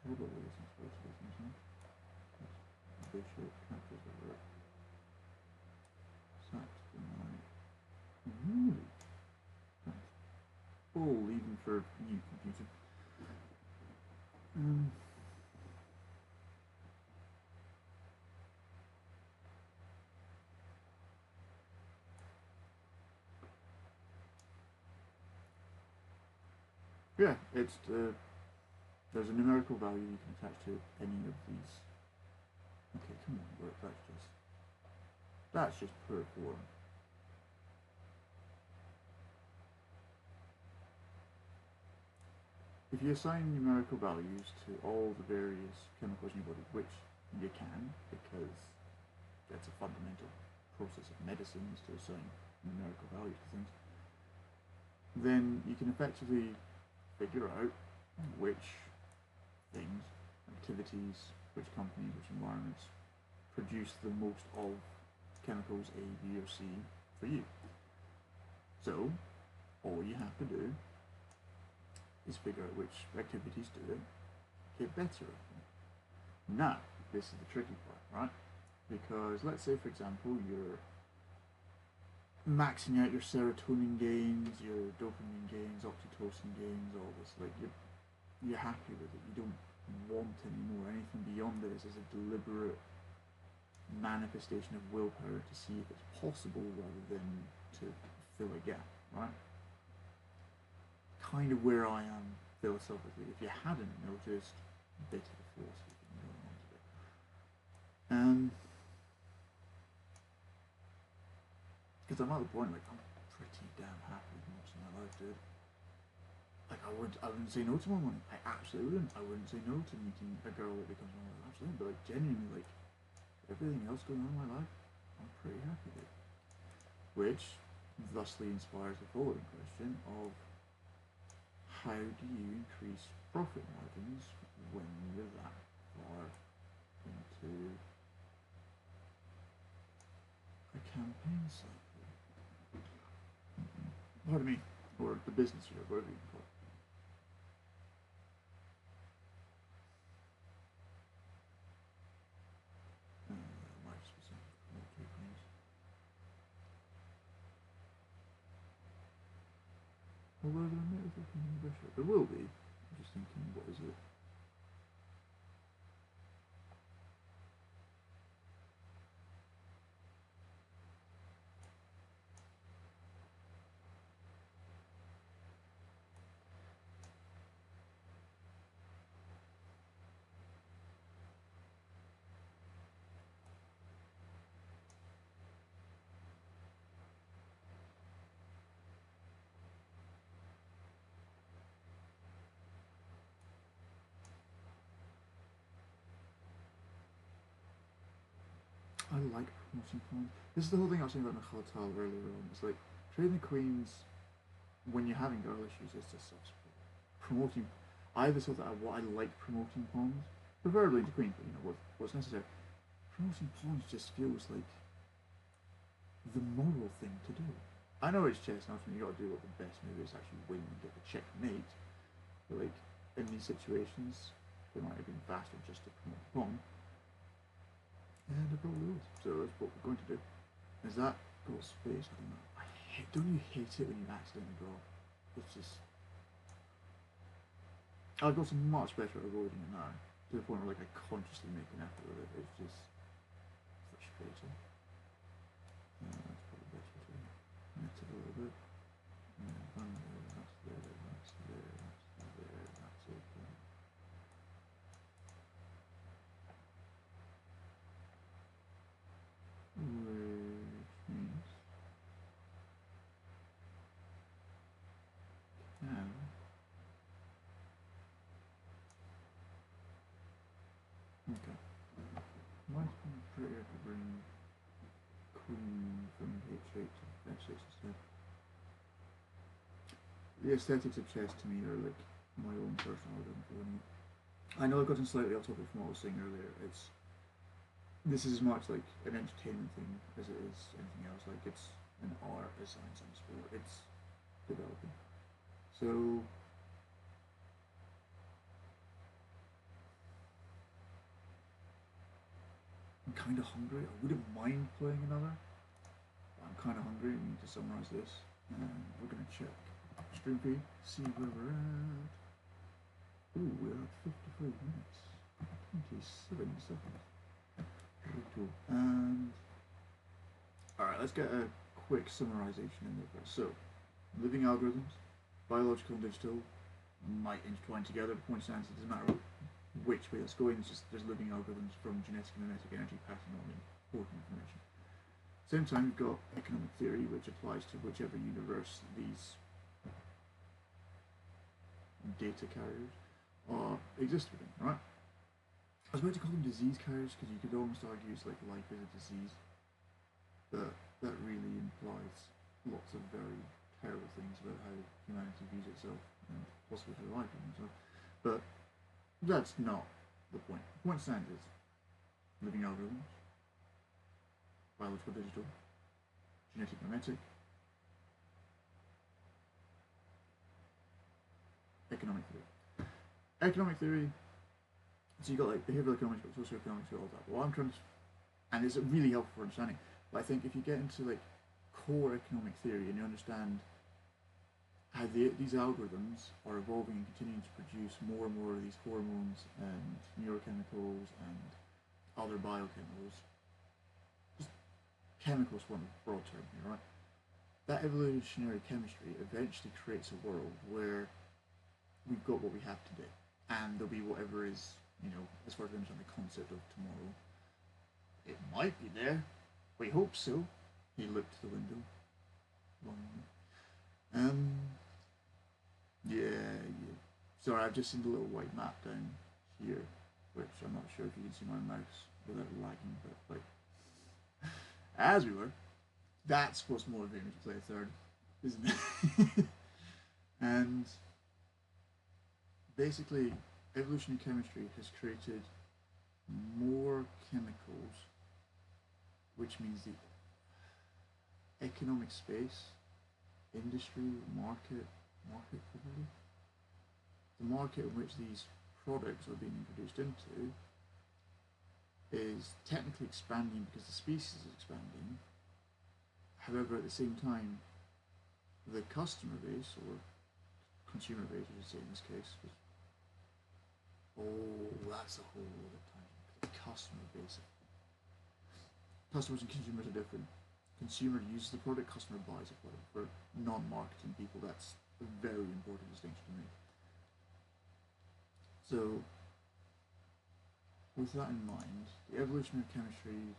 What about this? Bishop captures the rook. Sacks the knight. Really? That's all even for you, computer. Yeah, it's there's a numerical value you can attach to any of these. Okay, come on, work. That's just pure form. If you assign numerical values to all the various chemicals in your body, which you can, because that's a fundamental process of medicine is to assign numerical values to things, then you can effectively figure out which things, activities, which companies, which environments produce the most of chemicals A, B, or C for you. So, all you have to do is figure out which activities do it, get better at them. Now, this is the tricky part, right? Because let's say, for example, you're maxing out your serotonin gains, your dopamine gains, oxytocin gains, all this. Like you're happy with it. You don't want any more. Anything beyond this is a deliberate manifestation of willpower to see if it's possible rather than to fill a gap, right? Kind of where I am philosophically. If you hadn't noticed, a bit of the philosophy going on today. Because I'm at the point, like, I'm pretty damn happy with most of my life, dude. Like, I wouldn't say no to more money. I absolutely wouldn't. I wouldn't say no to meeting a girl that becomes my wife. Absolutely. But, like, genuinely, like, everything else going on in my life, I'm pretty happy with. Which thusly inspires the following question of how do you increase profit margins when you're that far into a campaign cycle? Pardon me, or the business year, whatever you can call it. Life specific military claims. Although there may be from the bishop. There will be. I'm just thinking, what is it? I like promoting pawns. This is the whole thing I was saying about Nakhal earlier on. It's like trading the queens when you're having girl issues is just such promoting. I either thought that I like promoting pawns, preferably to queens, but you know what's necessary. Promoting pawns just feels like the moral thing to do. I know it's chess, and often you got to do what the best move is, actually win and get the checkmate. But like in these situations, it might have been faster just to promote the pawn. And it probably is. So that's what we're going to do. Is that go space? I don't know. Don't you hate it when you accidentally draw? It's just. I've got some much better at avoiding it now. To the point where like I consciously make an effort with it. It's just frustrating. That's probably better to net it a little bit. And then that's there, that's there, that's there, that's open. Which means can okay. Might be prettier to bring queen from h8 to f6 instead. the aesthetics of chess to me are like my own personal algorithm for winning it. I know I've gotten slightly off topic from what I was saying earlier. This is as much like an entertainment thing as it is anything else. Like it's an art, a science, and a sport. It's developing. So I'm kind of hungry. I wouldn't mind playing another. But I'm kind of hungry. We need to summarize this, and we're gonna check stream feed, see where we're at. Ooh, we're at 55 minutes, 27 seconds. And alright, let's get a quick summarization in there first. So, living algorithms, biological and digital, might intertwine together. The point stands, it doesn't matter which way that's going, it's just there's living algorithms from genetic and memetic energy passing on important information. Same time, we've got economic theory, which applies to whichever universe these data carriers exist within, right? I was about to call them disease carriers because you could almost argue it's like life is a disease, but that really implies lots of very terrible things about how humanity views itself and possibly how life views itself. But that's not the point. The point stands is living algorithms, biological digital, genetic memetic, economic theory. Economic theory, so you got like behavioral economics, but socioeconomics, all that. Well, I'm trying to, and it's really helpful for understanding. But I think if you get into like core economic theory and you understand how these algorithms are evolving and continuing to produce more and more of these hormones and neurochemicals and other biochemicals, just chemicals for a broad term here, right? That evolutionary chemistry eventually creates a world where we've got what we have today, and there'll be whatever is, as far as we understand the concept of tomorrow. It might be there. We hope so. He looked to the window. Yeah. Sorry, I've just seen the little white map down here, which I'm not sure if you can see my mouse without lagging, but like, as we were, that's what's motivating me to play a third, isn't it? And basically, evolutionary chemistry has created more chemicals, which means the economic space, industry, market probably, the market in which these products are being introduced into is technically expanding because the species is expanding. However, at the same time, the customer base, or consumer base, I should say in this case, that's a whole other time. The customer base. Customers and consumers are different. Consumer uses the product, customer buys the product. For non-marketing people, that's a very important distinction to make. So, with that in mind, the evolutionary chemistry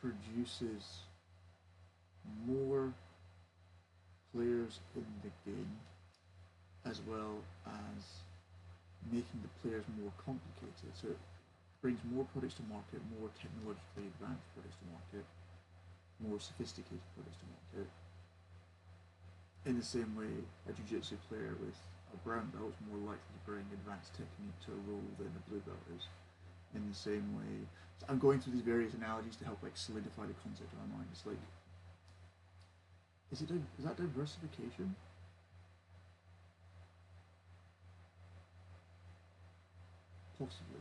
produces more players in the game, as well as making the players more complicated. So it brings more products to market, more technologically advanced products to market, more sophisticated products to market. In the same way, a jiu-jitsu player with a brown belt is more likely to bring advanced technique to a role than a blue belt is. In the same way, so I'm going through these various analogies to help like solidify the concept in my mind. It's like, is that diversification? Possibly.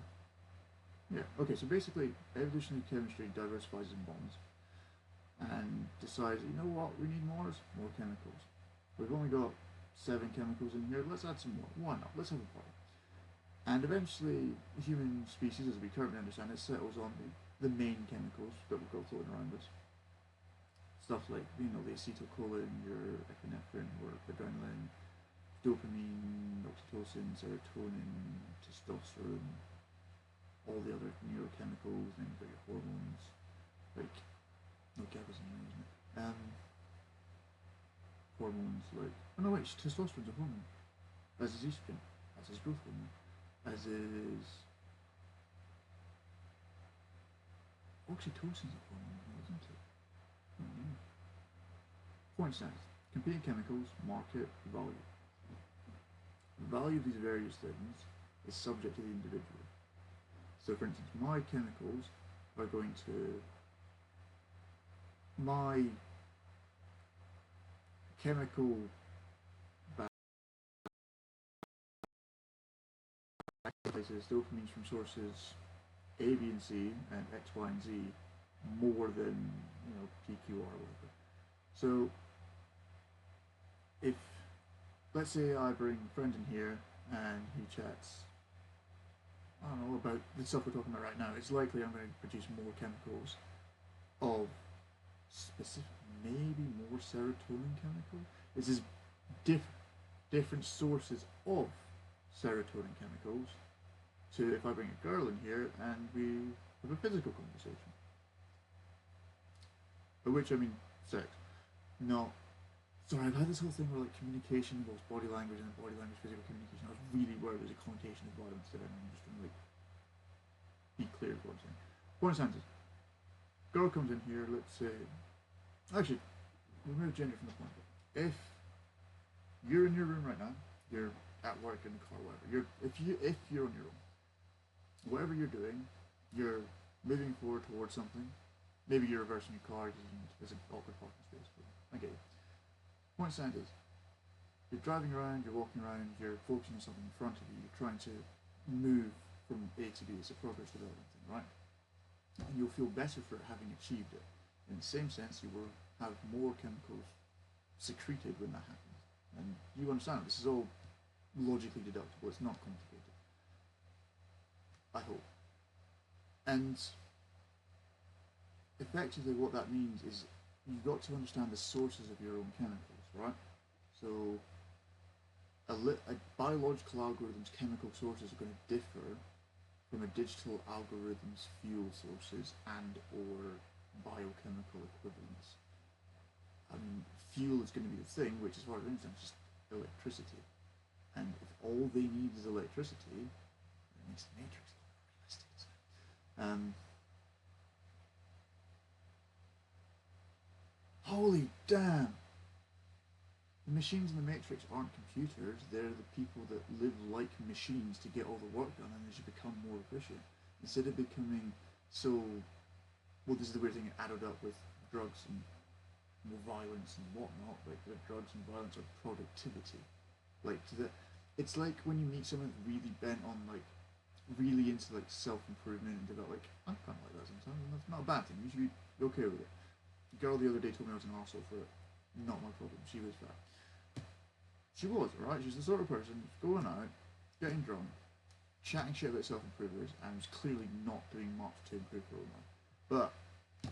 Yeah. Okay. So basically, evolutionary chemistry diversifies in bonds and decides, you know what, we need more chemicals. We've only got 7 chemicals in here. Let's add some more. Why not? Let's have a party. And eventually, the human species, as we currently understand it, settles on the main chemicals that we've got floating around us. Stuff like, the acetylcholine, your epinephrine, or adrenaline, dopamine, oxytocin, serotonin, testosterone, all the other neurochemicals, and you've got your hormones, like, no, GABA's in there, isn't it? Hormones like, oh no wait, testosterone's a hormone, as is estrogen, as is growth hormone, as is oxytocin's a hormone, isn't it? Point stands, competing chemicals, market, value. The value of these various things is subject to the individual. So, for instance, my chemicals are going to, my chemical basis dopamines from sources A, B, and C, and X, Y, and Z more than P, Q, R, whatever. So, if let's say I bring a friend in here and he chats, I don't know, about the stuff we're talking about right now, it's likely I'm going to produce more chemicals of specific, maybe more serotonin chemical. This is different sources of serotonin chemicals to if I bring a girl in here and we have a physical conversation. By which I mean sex. No. Sorry, I've had this whole thing where like communication involves body language and body language physical communication. I was really worried there's a connotation of violence there, and I'm just trying to like be clear with what I'm saying. Point stands, girl comes in here, let's say, actually, remove gender from the point. If you're in your room right now, you're at work in the car, whatever. If you're on your own, whatever you're doing, you're moving forward towards something. Maybe you're reversing your car because there's an awkward parking space. But I get it. Point stand is, you're driving around, you're walking around, you're focusing on something in front of you. You're trying to move from A to B. It's a progress development thing, right? And you'll feel better for having achieved it. In the same sense, you will have more chemicals secreted when that happens. And you understand, this is all logically deductible. It's not complicated. I hope. And effectively what that means is you've got to understand the sources of your own chemicals, right? So a biological algorithm's chemical sources are going to differ from a digital algorithm's fuel sources and or biochemical equivalents. I mean, fuel is going to be the thing, which as far as I understand is just electricity. And if all they need is electricity, it makes the matrix a lot more realistic, isn't it? Holy damn! The machines in the Matrix aren't computers, they're the people that live like machines to get all the work done, and as you become more efficient, instead of becoming so, well, this is the weird thing, added up with drugs and more violence and whatnot, like the drugs and violence are productivity. Like, it's like when you meet someone that's really bent on, like, really into, like, self-improvement and develop, like, I'm kind of like that sometimes, and that's not a bad thing, you should be okay with it. The girl the other day told me I was an arsehole for it. Not my problem. She was fat. She was, alright? She's the sort of person going out, getting drunk, chatting shit about self-improvers, and was clearly not doing much to improve her own life. But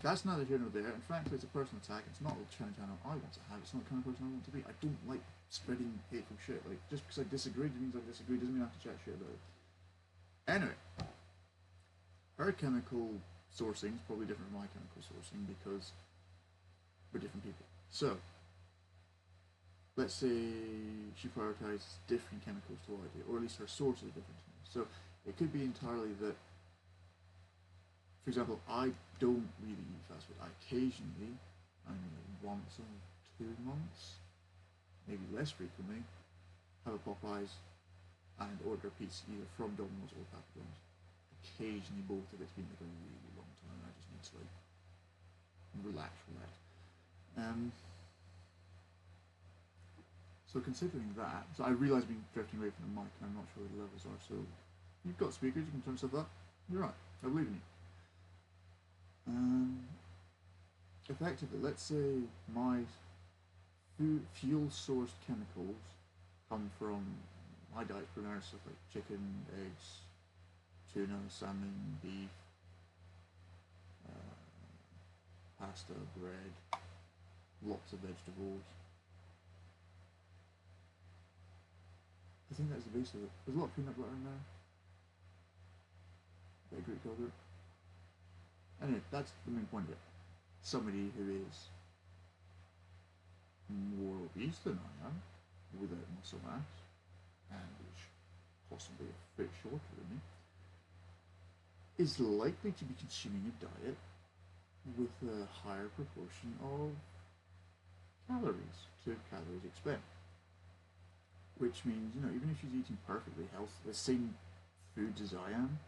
that's neither here nor there, and frankly, it's a personal attack. It's not the kind of channel I want to have. It's not the kind of person I want to be. I don't like spreading hateful shit. Like, just because I disagree means I disagree, doesn't mean I have to chat shit about it. Anyway, her chemical sourcing is probably different from my chemical sourcing because we're different people. So, let's say she prioritizes different chemicals to what I do, or at least her sources are different to me. So, it could be entirely that, for example, I don't really eat fast food. I occasionally, I mean like once in 2 months, maybe less frequently, have a Popeyes and order a pizza either from Domino's or Papa John's. Occasionally both if it's been like a really long time and I just need to like relax. So considering that, so I realise I've been drifting away from the mic and I'm not sure where the levels are, so you've got speakers, you can turn stuff up. You're right, I believe in you. Effectively, let's say my fuel-sourced chemicals come from my diet, primarily stuff like chicken, eggs, tuna, salmon, beef, pasta, bread, lots of vegetables. I think that's the base of it. There's a lot of peanut butter in there. Bit of Greek yogurt. Anyway, that's the main point of it. Somebody who is more obese than I am, without muscle mass, and is possibly a bit shorter than me, is likely to be consuming a diet with a higher proportion of calories to calories expended. which means, you know, even if she's eating perfectly healthy, the same foods as I am,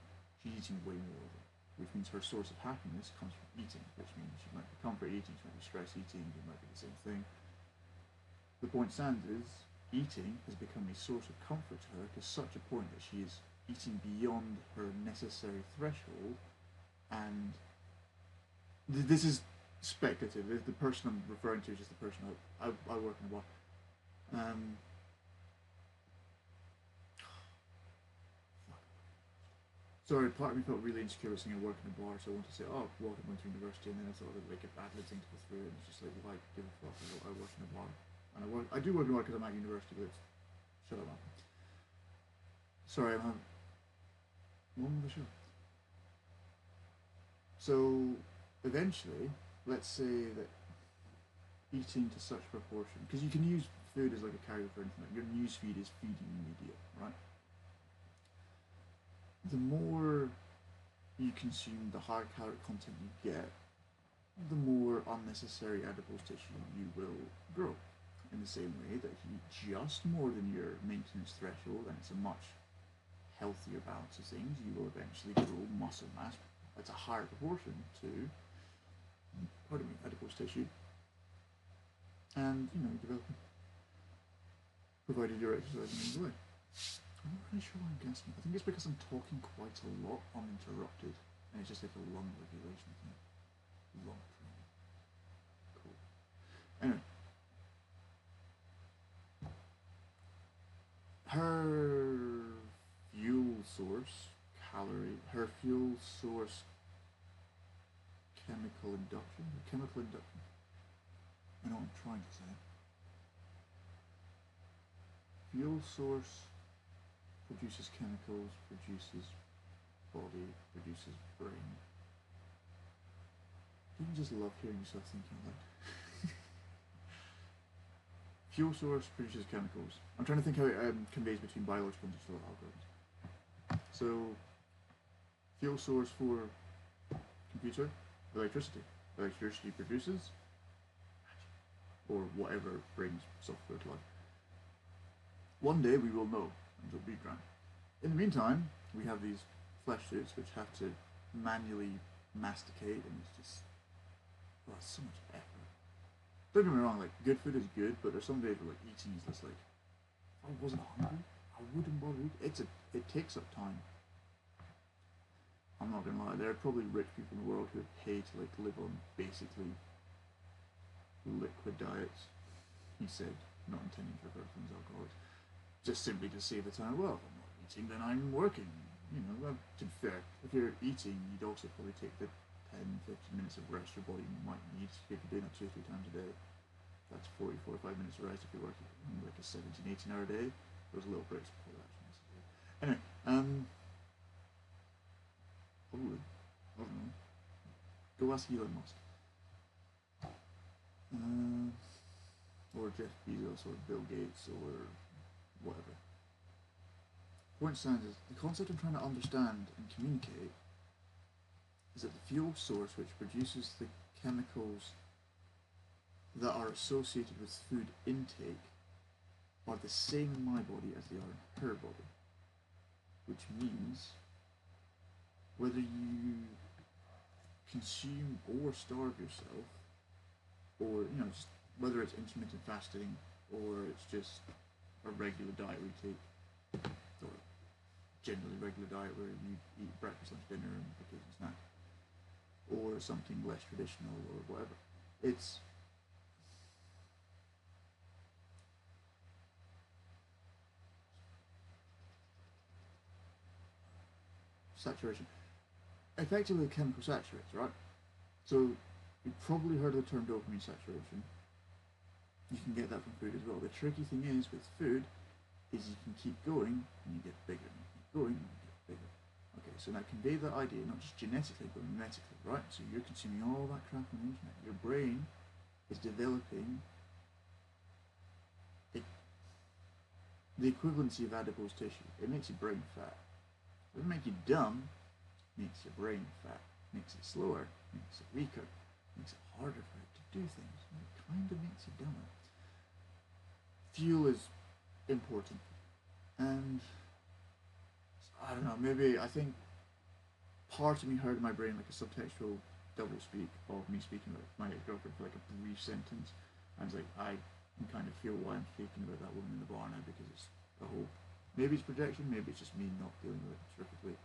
she's eating way more of it, which means her source of happiness comes from eating, which means she might be comfort eating, she might be stress eating, it might be the same thing. The point stands is, eating has become a source of comfort to her to such a point that she is eating beyond her necessary threshold, and this is speculative. The person I'm referring to is just the person I work in a bar. Sorry, part of me felt really insecure saying I work in a bar, so I wanted to say, oh, welcome to university, and then I thought it was like a bad little thing to go through, and it's just like, why give a fuck? I work in a bar. And I do work in a bar because I'm at university, but it's, shut up. Sorry, I'm having one more show. So, eventually, let's say that eating to such proportion, because you can use food as like a carrier for anything, like your news feed is feeding media, right? The more you consume, the higher calorie content you get, the more unnecessary adipose tissue you will grow. In the same way that if you eat just more than your maintenance threshold, and it's a much healthier balance of things, you will eventually grow muscle mass. That's a higher proportion to, pardon me, adipose tissue. And, you know, develop, provided you're exercising in the way. I'm not really sure why I'm gasping. I think it's because I'm talking quite a lot uninterrupted, and it's just like a lung regulation thing. Lung training. Cool. Anyway. Her fuel source, her fuel source, chemical induction? I know what I'm trying to say. Fuel source produces chemicals, produces body, produces brain. Don't you just love hearing yourself thinking like that? Fuel source produces chemicals. I'm trying to think how it conveys between biological and digital algorithms. So, fuel source for computer, electricity. Electricity produces, or whatever brings software to life. One day we will know, and it'll be grand. In the meantime, we have these flesh suits which have to manually masticate, and it's just, well, it's so much effort. Don't get me wrong, like, good food is good, but there's some days where, like, eating is just like, if I wasn't hungry, I wouldn't bother eating. It takes up time. I'm not gonna lie, there are probably rich people in the world who pay to, like, live on basically liquid diets, he said, not intending to refer to them as alcoholics, just simply to save the time. Well, if I'm not eating, then I'm working. You know, well, to be fair, if you're eating, you'd also probably take the 10-15 minutes of rest your body might need. If you're doing that 2 or 3 times a day, that's 40-45 minutes of rest if you're working like a 17-18 hour day. There's little breaks before that. Anyway, probably, I don't know. Go ask Elon Musk. Or Jeff Bezos or Bill Gates or whatever. Point stands is the concept I'm trying to understand and communicate is that the fuel source which produces the chemicals that are associated with food intake are the same in my body as they are in her body. Which means whether you consume or starve yourself, or, you know, just whether it's intermittent fasting or it's just a regular diet we take, or generally regular diet where you eat breakfast, lunch, dinner, and occasional snack, or something less traditional or whatever. It's saturation. Effectively, the chemical saturates, right? So you've probably heard of the term dopamine saturation. You can get that from food as well. The tricky thing is with food is you can keep going and you get bigger, and you keep going and you get bigger. Okay, so now convey that idea not just genetically but memetically, right? So you're consuming all that crap on the internet. Your brain is developing the equivalency of adipose tissue. It makes your brain fat. It doesn't make you dumb. It makes your brain fat. It makes it slower. It makes it weaker. It makes it harder for it to do things. And it kind of makes you dumber. Fuel is important. And I don't know, maybe I think part of me heard in my brain like a subtextual double speak of me speaking about my girlfriend for like a brief sentence. I was like, I can kind of feel why I'm speaking about that woman in the bar now because it's a whole. Maybe it's projection, maybe it's just me not dealing with it terrifically.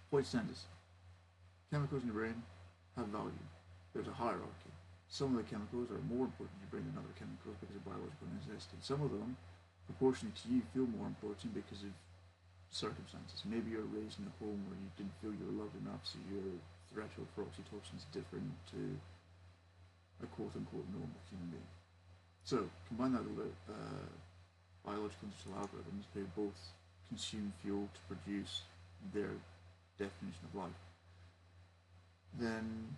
Point standards. Chemicals in your brain have value. There's a hierarchy. Some of the chemicals are more important in your brain than other chemicals because of biological necessity. Some of them, proportionally to you, feel more important because of circumstances. Maybe you're raised in a home where you didn't feel you were loved enough, so your threshold for oxytocin is different to a quote-unquote normal human being. So combine that with biological and digital algorithms. They both consume fuel to produce their definition of life. Then,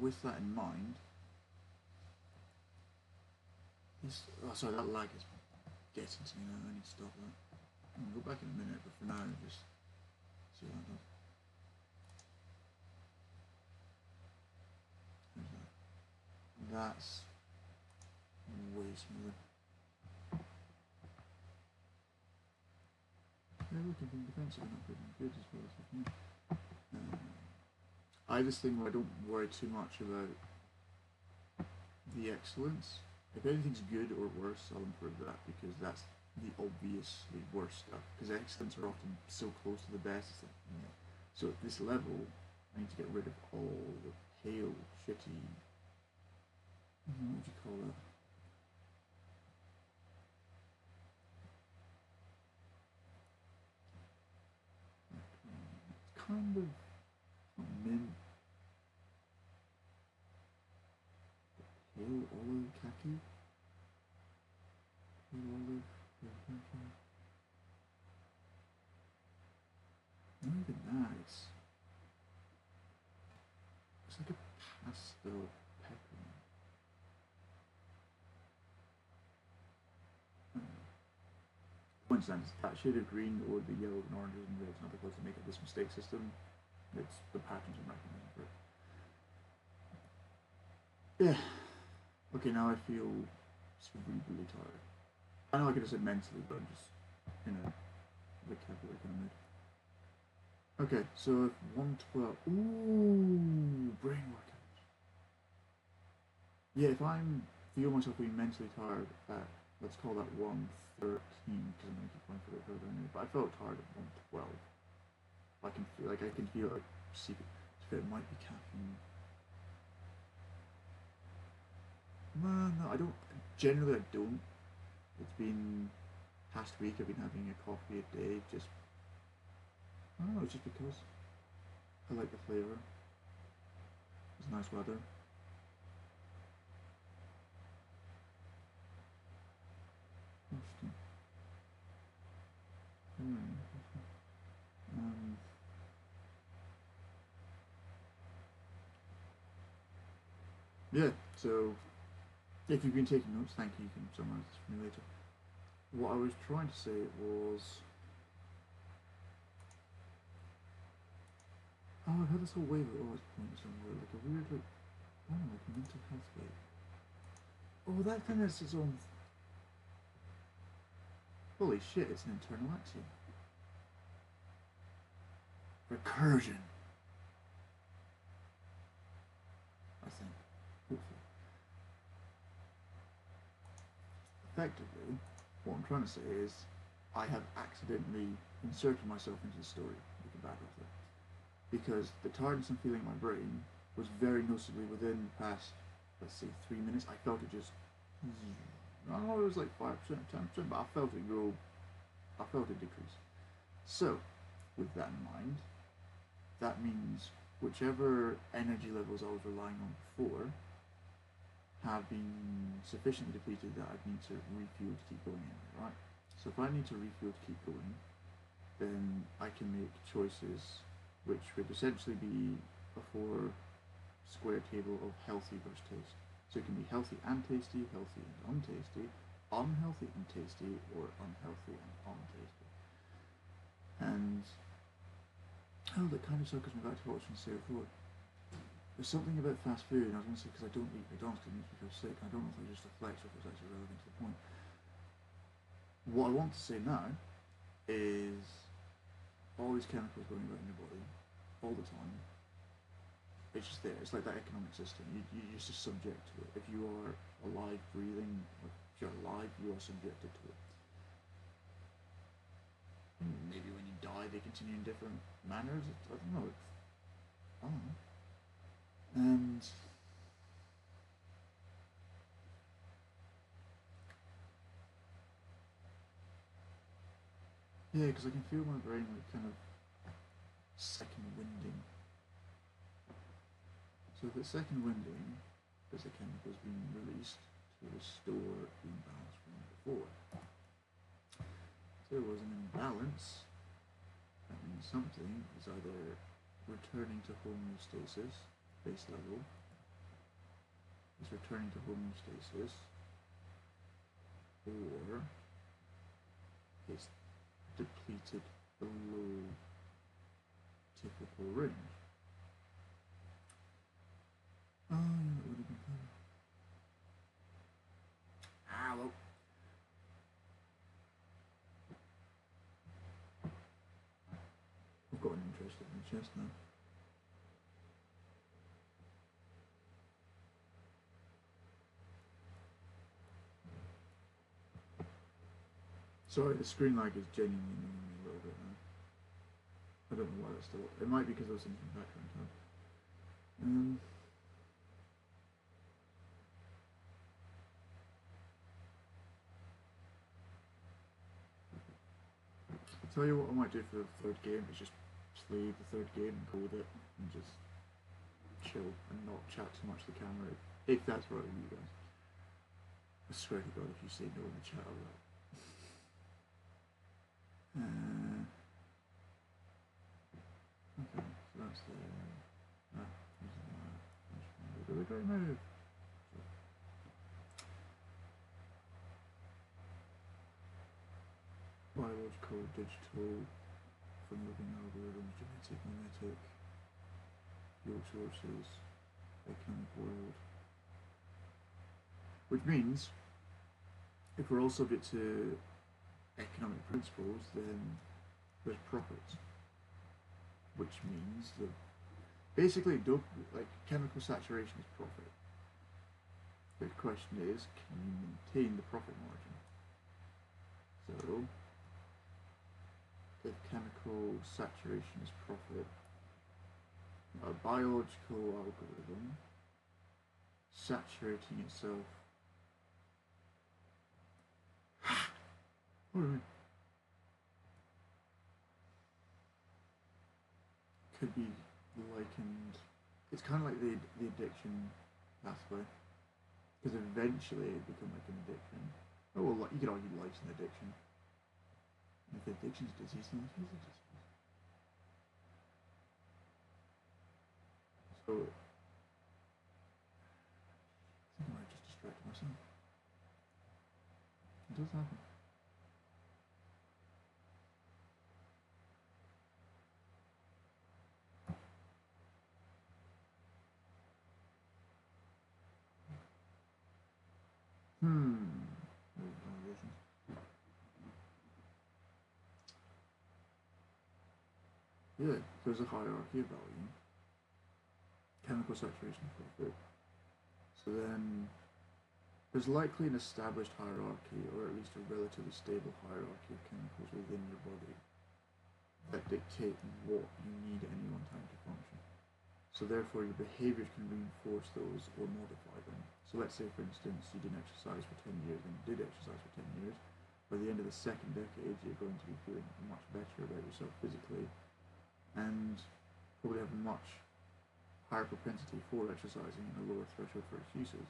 with that in mind, sorry, that lag is getting to me now. I need to stop that. I'll go back in a minute, but for now, just see what that does. There's that. That's way smoother. Yeah, we can be defensive and not good as well as we can. I have this thing where I don't worry too much about the excellence. If anything's good or worse, I'll improve that because that's the obviously worst stuff. Because excellence are often so close to the best. It's like, yeah. So at this level, I need to get rid of all the pale, shitty. What would you call that? It's kind of mint. Pale olive khaki. Pale olive. Not even that. It's like a pastel peppermint. For instance, that shade of green or the yellows and oranges and reds not because to make it this mistake system. It's the patterns I'm recognizing for it. Yeah. Okay, now I feel cerebrally tired. I know I could have said mentally, but I'm just in a vocabulary kind of mood. Okay, so if 112. Ooh, brain workout. Yeah, if I'm feel myself being mentally tired at, let's call that 113, because I'm going to keep going for it further anyway, but I felt tired at 112. I can feel like secret. It might be caffeine. No, I don't. Generally, I don't. It's been past week. I've been having a coffee a day. Just I don't know. It's just because I like the flavor. It's nice weather. Interesting. Yeah. So if you've been taking notes, thank you. You can summarize this for me later. What I was trying to say was, I've had this whole wave of always point somewhere, like a weird, like, I don't know, like a mental health wave. Oh, that kind of has its own. Holy shit! It's an internal axiom. Recursion. I think. Hopefully. Effectively, what I'm trying to say is, I have accidentally inserted myself into the story with the bad author. Because the tiredness I'm feeling in my brain was very noticeably within the past, let's say, 3 minutes. I felt it just. I don't know, it was like 5%, 10%, but I felt it grow. I felt it decrease. So, with that in mind, that means whichever energy levels I was relying on before have been sufficiently depleted that I need to refuel to keep going anyway, right? So if I need to refuel to keep going, then I can make choices which would essentially be a 4-square table of healthy versus taste. So it can be healthy and tasty, healthy and untasty, unhealthy and tasty, or unhealthy and untasty. And that kind of circles me back to what I was going to say before. there's something about fast food, and I was going to say because I don't eat McDonald's because it makes me feel sick. I don't know if it's just a flex or if it's actually relevant to the point. What I want to say now is all these chemicals going about in your body all the time. It's just there. It's like that economic system. You're just subject to it. If you are alive, breathing, if you're alive, you are subjected to it. Maybe when you die, they continue in different manners. I don't know. I don't know. And yeah, because I can feel my brain like kind of second winding. So if it's second winding, there's the chemicals being released to restore the imbalance from before. So there was an imbalance. That means something is either returning to homeostasis, base level, is returning to homeostasis, or it's depleted below typical range. Oh, yeah, that would have been better. Ah, well. I've got an interest in the chest now. Sorry, the screen lag is genuinely annoying me a little bit now. I don't know why that's still. It might be because I was thinking background time. I'll tell you what I might do for the third game is just play the third game and go with it and just chill and not chat too much to the camera if that's right with you guys. I swear to God, if you say no in the chat, I will. Okay, so that's the really great move. Biological, digital, from living algorithms, genetic, memetic, fuel sources, economic world. Which means, if we're all subject to economic principles, then there's profits. Which means that basically, like chemical saturation is profit. The question is, can you maintain the profit margin? So, if chemical saturation is profit, a biological algorithm saturating itself could be likened. It's kind of like the addiction pathway, because eventually it become like an addiction. Oh well, you could argue life's an addiction. And if addiction's disease, then life is a disease. So I think I might just distract myself. It does happen. Yeah, there's a hierarchy of value. Chemical saturation profit. So then there's likely an established hierarchy, or at least a relatively stable hierarchy of chemicals within your body that dictate what you need at any one time to function. So therefore your behaviours can reinforce those or modify them. So let's say for instance you didn't exercise for 10 years and you did exercise for 10 years. By the end of the second decade you're going to be feeling much better about yourself physically and probably have a much higher propensity for exercising and a lower threshold for excuses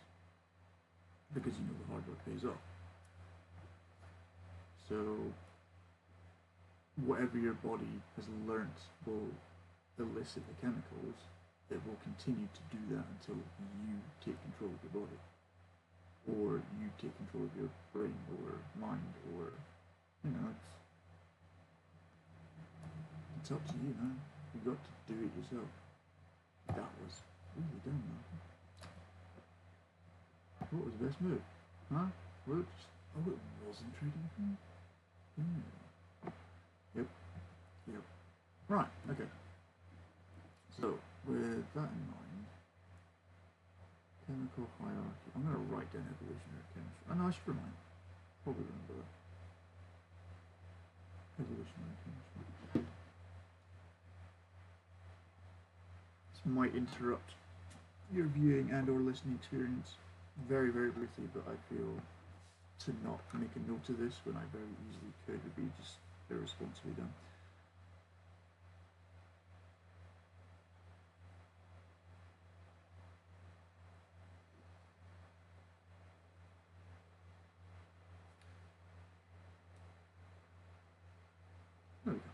because you know the hard work pays off. So whatever your body has learnt will elicit the chemicals, it will continue to do that until you take control of your body, or you take control of your brain or mind, or it's up to you, man. You got to do it yourself. That was really done, man. What was the best move? Huh? What? Oh, it wasn't trading him? Yep. Yep. Right, okay. So, with that in mind, chemical hierarchy. I'm going to write down evolutionary chemistry. Oh, no, I should remind. Probably remember that. Evolutionary chemistry. This might interrupt your viewing and or listening experience very, very briefly, but I feel to not make a note of this when I very easily could would be just irresponsibly done. There we go.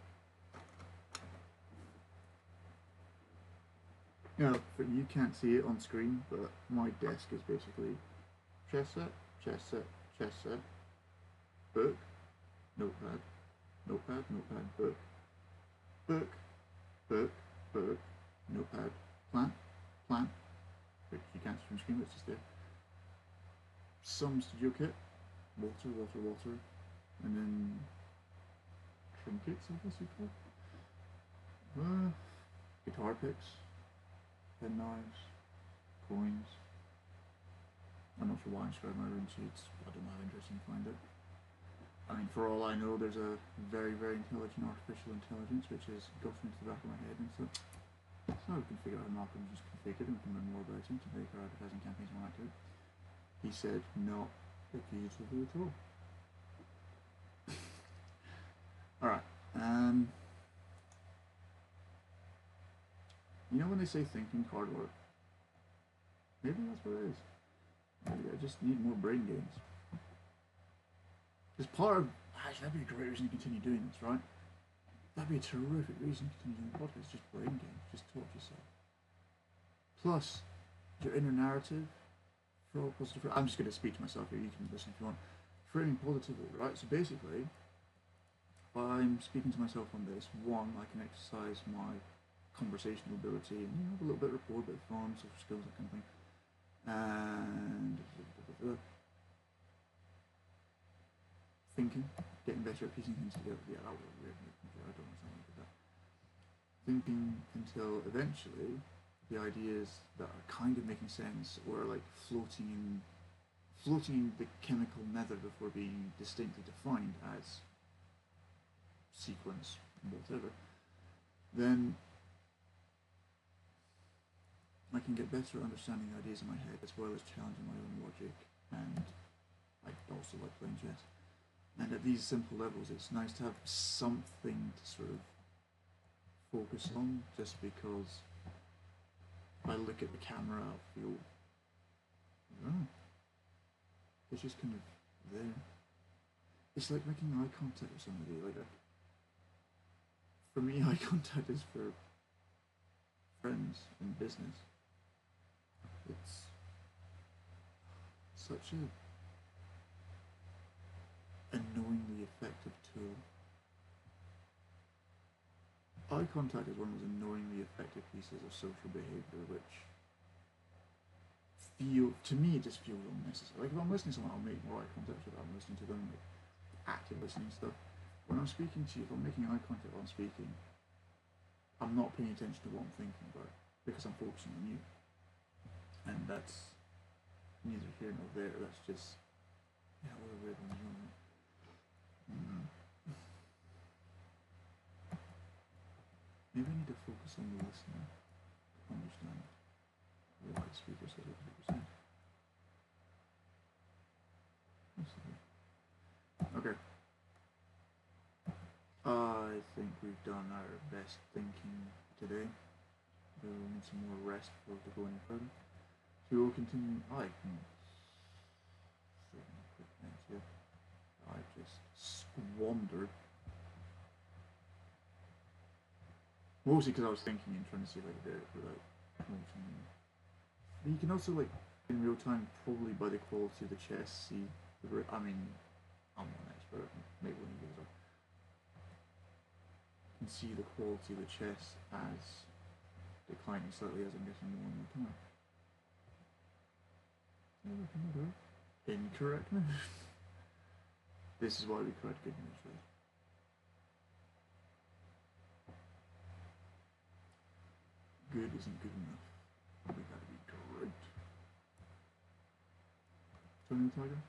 Now, you can't see it on screen, but my desk is basically chess set, chess set, chess set, book, notepad, notepad, notepad, book, book, book, book, notepad, plant, plant, which you can't see from screen, but it's just there. Some studio kit, water, water, water, and then trinkets, I guess you call it. Guitar picks, pen knives, coins. I'm not sure why I'm describing my room sheets. I don't know how interesting you find it. I mean, for all I know, there's a very, very intelligent artificial intelligence which has gotten into the back of my head and stuff. So we can figure out how Malcolm just configured and we can learn more about him to make our advertising campaigns more accurate. He said, not abusable at all. Alright, you know when they say thinking hard work? Maybe that's what it is. Maybe I just need more brain games. Because part of, actually that'd be a great reason to continue doing this, right? That'd be a terrific reason to continue doing the podcast, just brain games, just talk to yourself. Plus, your inner narrative, for all positive, I'm just going to speak to myself here, you can listen if you want. Framing positively, right? So basically, I'm speaking to myself on this. One, I can exercise my conversational ability and have a little bit of rapport, a bit of fun, social skills, that kind of thing. And thinking, getting better at piecing things together. Yeah, that was a weird move. I don't know something like that. Thinking until eventually the ideas that are kind of making sense or like floating in the chemical method before being distinctly defined as sequence, whatever, then I can get better at understanding the ideas in my head as well as challenging my own logic, and I also like playing chess. And at these simple levels, it's nice to have something to sort of focus on, just because if I look at the camera, I'll feel, it's just kind of there. It's like making eye contact with somebody. Like for me, eye contact is for friends and business. It's such a annoyingly effective tool. Eye contact is one of those annoyingly effective pieces of social behaviour which to me, it just feels unnecessary. Like if I'm listening to someone, I'll make more eye contact with them. I'm listening to them, like active listening stuff. When I'm speaking to you, if I'm making eye contact while I'm speaking, I'm not paying attention to what I'm thinking about because I'm focusing on you. And that's neither here nor there. That's just, yeah, what a weird one, isn't it? Maybe I need to focus on the listener to understand why the speaker says what the speaker says. Okay. I think we've done our best thinking today. We'll need some more rest before we go any further. So we will continue. I can quick minutes here. I just squandered. Mostly because I was thinking and trying to see if I could do it without motion. But you can also, like, in real time, probably by the quality of the chess, see the. I mean, I'm not an expert. Maybe when you guys are. You can see the quality of the chess as declining slightly as I'm getting more and more time. Incorrect news. This is why we correct good news, right? Good isn't good enough. We gotta be great. Tony Tiger?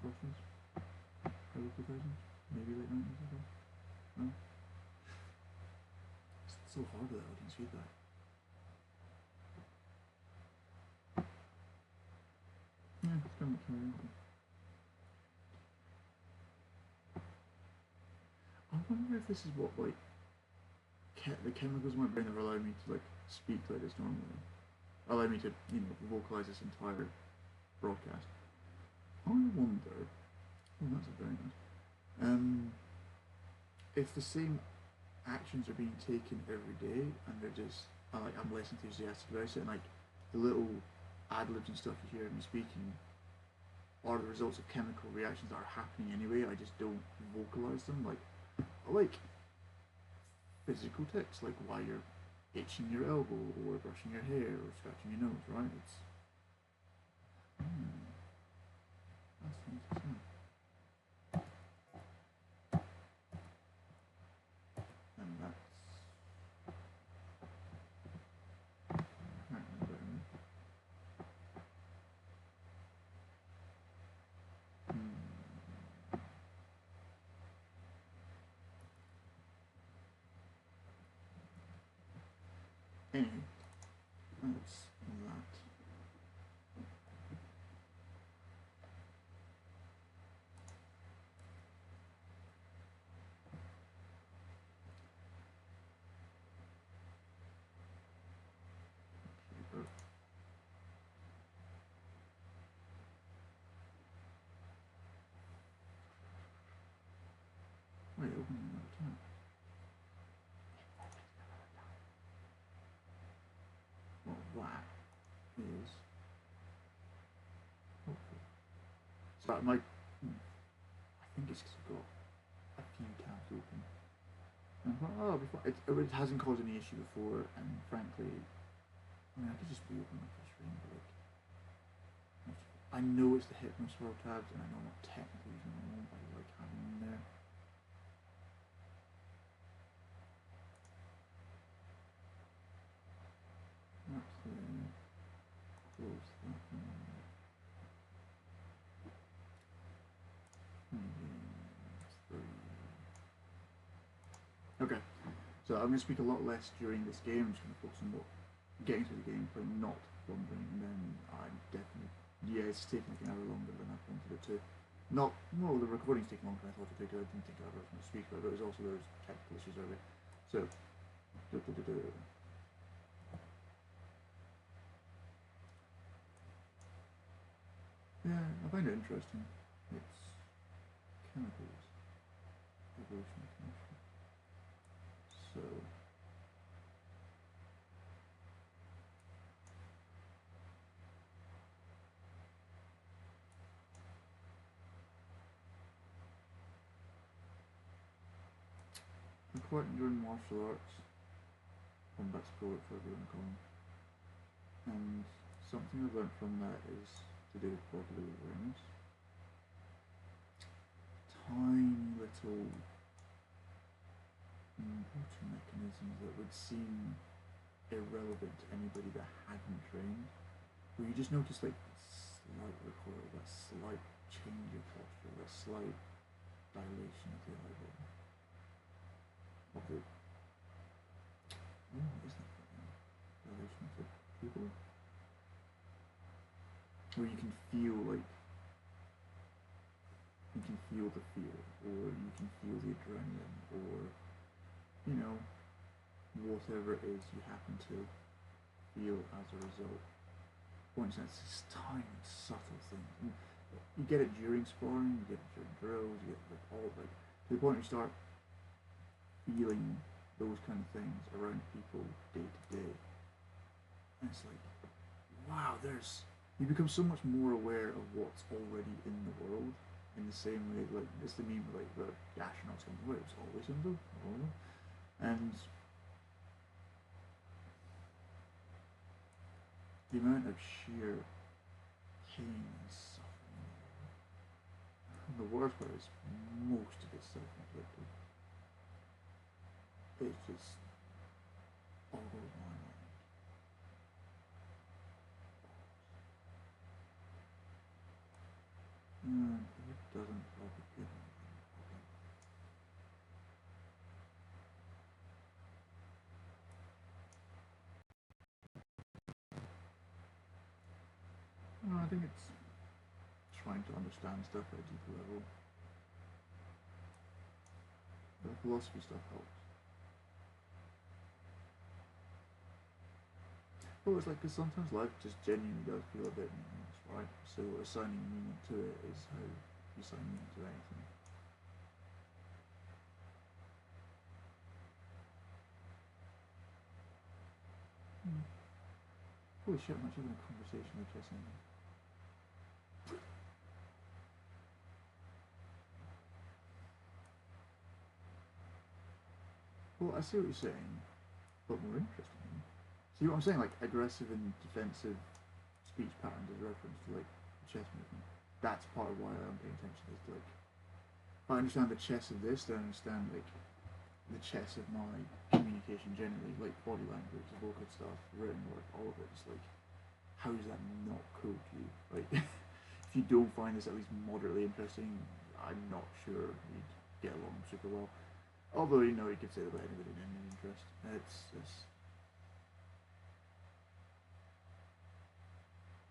Questions? Early 2000s? Maybe late 90s, I guess? No? It's so hard that I didn't see that. Yeah, it's kind of curiosity. I wonder if this is what, like, the chemicals in my brain have allowed me to, like, speak like this normally. Allow me to, you know, vocalize this entire broadcast. I wonder, oh, that's a very nice, if the same actions are being taken every day and they're just, like, I'm less enthusiastic about it, and, like, the little ad-libs and stuff you hear me speaking are the results of chemical reactions that are happening anyway, I just don't vocalize them, like physical tics, like why you're itching your elbow or brushing your hair or scratching your nose, right? It's that's interesting. And that's anyway, that's that. Wait, opening another tab. Well, that is hopeful. So that might, I think it's because I've got a few tabs open. And I thought, oh, before, it hasn't caused any issue before, and frankly, I mean, I could just reopen my screen, but like, I know it's the Hypnoswirl tabs, and I know I'm not technically using them all, but I like having them there. That's there. Close that one. Okay, so I'm going to speak a lot less during this game. I'm just going to focus on getting through the gameplay, not wandering, and then I'm definitely, yeah, it's taking like an hour longer than I wanted it to. Not, well, the recording's taking longer than I thought it would. I didn't think I was going to speak about it, but there's also those technical issues earlier. So, yeah, I find it interesting. It's chemicals, evolutionary chemistry. So, I'm quite enjoying martial arts, combat sport for everyone to call them. And something I've learned from that is to do with bodily awareness. Tiny little motor mechanisms that would seem irrelevant to anybody that hadn't trained, where you just notice like slight recoil, that slight change of posture, that slight dilation of the eyeball. Of the, what is that? Dilation of the pupil? Where you can feel like, you can feel the fear, or you can feel the adrenaline, or, you know, whatever it is you happen to feel as a result. For instance, this tiny, subtle thing. You get it during sparring, you get it during drills, you get it all, like, to the point where you start feeling those kind of things around people day to day. And it's like, wow, you become so much more aware of what's already in the world, in the same way, like, it's the meme like the astronauts going, where it's always in the world. And the amount of sheer pain and suffering. And the worst part is most of it's self-inflicted. It just boggles my mind. And it doesn't help it get anything. I think it's trying to understand stuff at a deeper level. The philosophy stuff helps. Well, it's like, because sometimes life just genuinely does feel a bit meaningless, right? So assigning meaning to it is how you assign meaning to anything. Holy shit, I'm actually having a conversation with Jesse. Well, I see what you're saying, but more interesting. See what I'm saying? Like, aggressive and defensive speech patterns is reference to, like, chess movement. That's part of why I'm paying attention is to, like, if I understand the chess of this, then I understand, like, the chess of my communication generally, like body language, the vocal stuff, written work, all of it. It's like, how is that not cool to you? Like, if you don't find this at least moderately interesting, I'm not sure we'd get along super well. Although, you know, you could say that about anybody in any interest. It's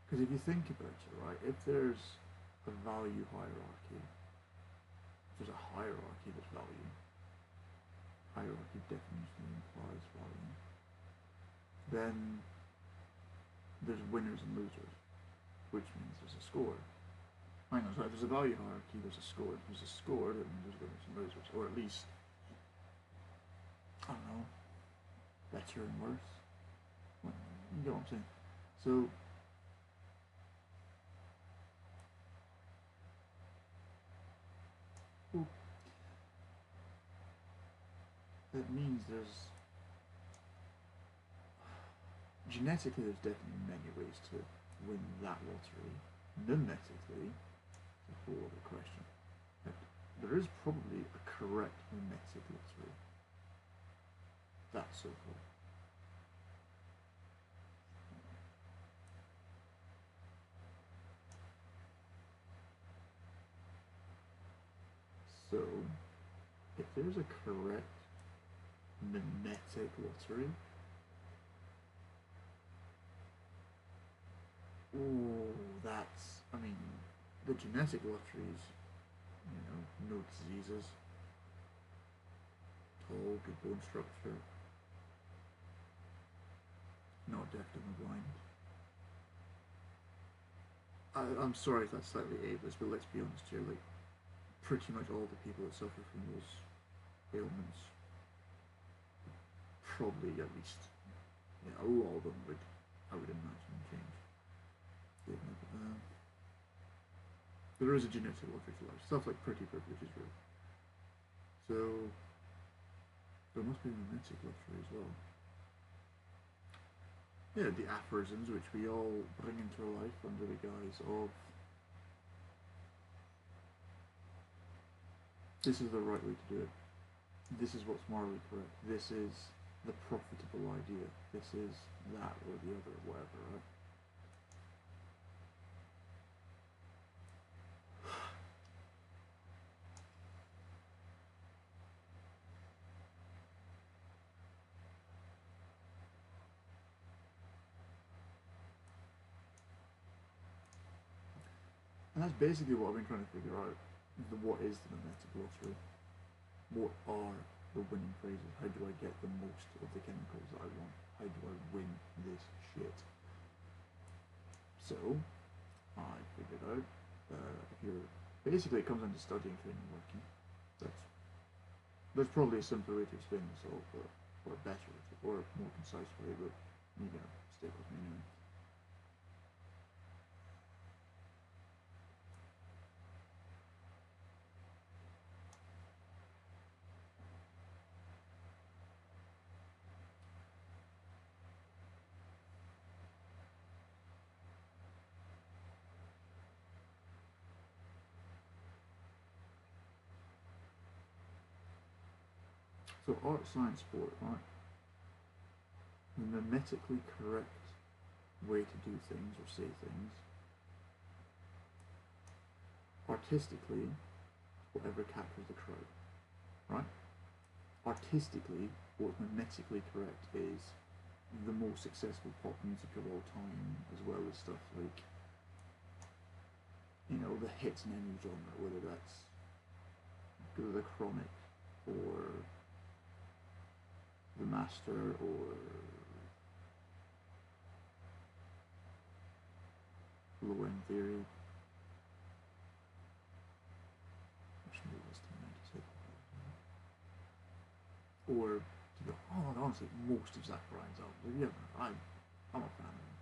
because if you think about it, right, if there's a value hierarchy, if there's a hierarchy that's value, hierarchy definition implies value, then there's winners and losers, which means there's a score. Hang on, sorry, if there's a value hierarchy, there's a score. If there's a score, then there's winners and losers, or at least, I don't know, better and worse. Well, you get what I'm saying? So, well, that means there's genetically there's definitely many ways to win that lottery. Memetically, it's a whole other question. But there is probably a correct memetic lottery. That's so cool. So, if there's a correct memetic lottery, oh, that's, I mean, the genetic lotteries, you know, no diseases, tall, good bone structure, not deaf, dumb, or blind. I'm sorry if that's slightly ableist, but let's be honest here, like, pretty much all the people that suffer from those ailments probably at least, yeah, a lot of them would, I would imagine, change. There is a genetic lottery for life. Stuff like pretty privilege is real. So there must be a memetic lottery as well. Yeah, the aphorisms which we all bring into our life under the guise of this is the right way to do it. This is what's morally correct. This is the profitable idea. This is that or the other, whatever, right? And that's basically what I've been trying to figure out. What is the memetic lottery? What are the winning phrases? How do I get the most of the chemicals that I want? How do I win this shit? So, I figured out if you're basically it comes into studying, training, working. That's probably a simpler way to explain this all, but or better or more concise way, but you know, stick with me anyway. So art, science, sport, right? The memetically correct way to do things or say things. Artistically, whatever captures the crowd, right? Artistically, what's memetically correct is the most successful pop music of all time, as well as stuff like, you know, the hits in any genre, whether that's the Chronic or the Master or Low End Theory. Or to go, oh, honestly, most of Zach Bryan's albums. Yeah, I'm a fan of him.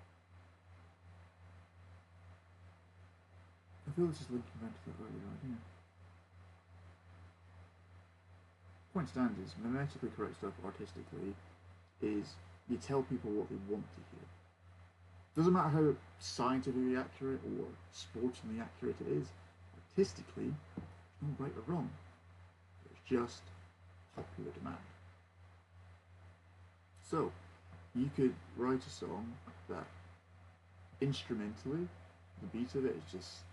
I feel this is linking back to that earlier idea. Point stands is memetically correct stuff artistically is you tell people what they want to hear. Doesn't matter how scientifically accurate or sportingly accurate it is, artistically, there's no right or wrong. There's just popular demand. So, you could write a song that instrumentally, the beat of it is just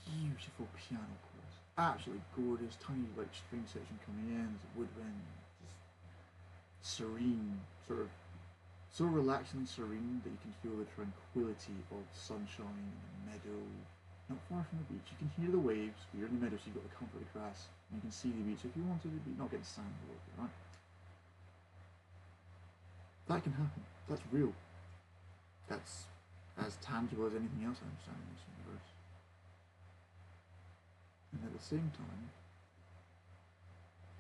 beautiful piano chords, absolutely gorgeous, tiny like string section coming in, woodwind, just serene, sort of so relaxingly serene that you can feel the tranquility of sunshine in the meadow, not far from the beach. You can hear the waves, but you're in the meadow, so you've got the comfort of the grass, and you can see the beach. If you wanted to be not getting sand all over, right? That can happen. That's real. That's as tangible as anything else I understand in this universe. And at the same time,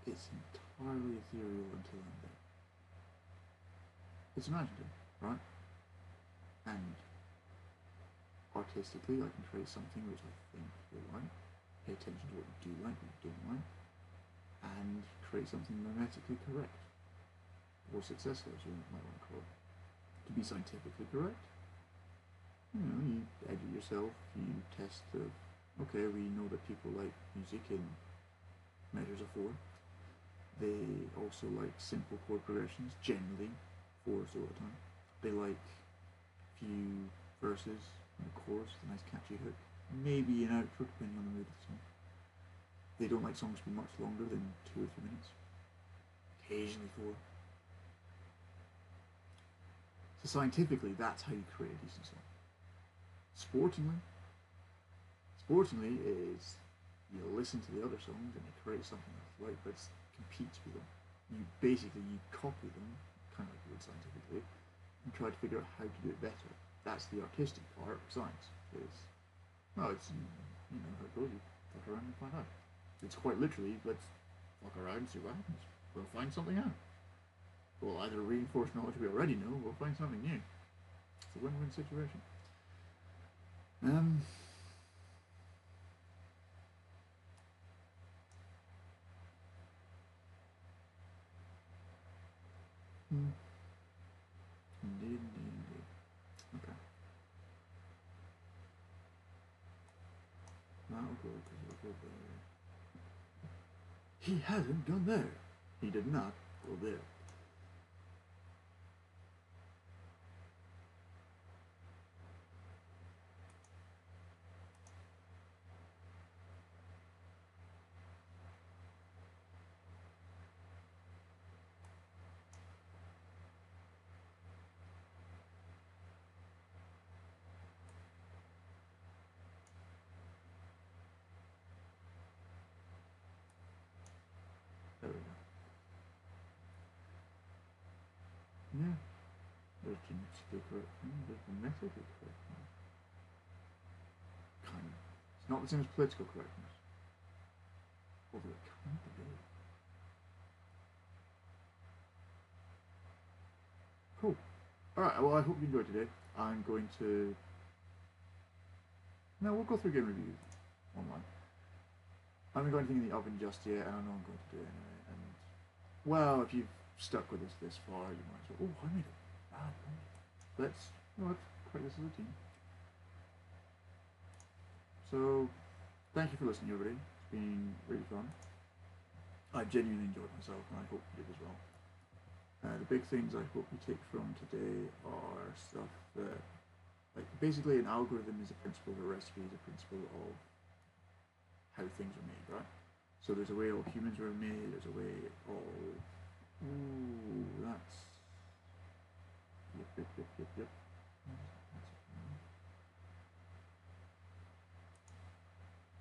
it's entirely ethereal until I'm there. It's imaginative, right? And artistically, I can create something which I think you'll like, pay attention to what you do like, what you don't like, and create something memetically correct. Or successful, as you might want to call it. To be scientifically correct, you know, you edit yourself, you test the, okay, we know that people like music in measures of 4. They also like simple chord progressions, generally 4s all the time. They like few verses and a chorus, a nice catchy hook, maybe an outro depending on the mood of the song. They don't like songs to be much longer than 2 or 3 minutes, occasionally 4. So scientifically, that's how you create a decent song. Sportingly is you listen to the other songs and you create something that's right, but it competes with them. You copy them, kind of like you would scientifically, and try to figure out how to do it better. That's the artistic part of science. It's how it goes. You fuck around and find out. It's quite literally, let's fuck around and see what happens. We'll find something out. We'll either reinforce knowledge we already know, or we'll find something new. It's a win-win situation. Indeed. Okay. That'll go because it'll go there. He hasn't gone there. He did not go there. There we go. Yeah. There's genetically correct thing, there's memetically correct thing. Kind of. It's not the same as political correctness. Although it kind of is. Cool. Alright, well I hope you enjoyed today. I'm going to... No, we'll go through game reviews online. I haven't got anything in the oven just yet, and I know I'm going to do it anyway. And well, if you've stuck with us this far, you might say, "Oh, I made it bad." Let's create this as a team. So, thank you for listening, everybody. It's been really fun. I genuinely enjoyed myself, and I hope you did as well. The big things I hope you take from today are stuff that, like, basically an algorithm is a principle, a recipe is a principle of how things are made, right? So there's a way all humans were made, there's a way all... Ooh, that's... Yep.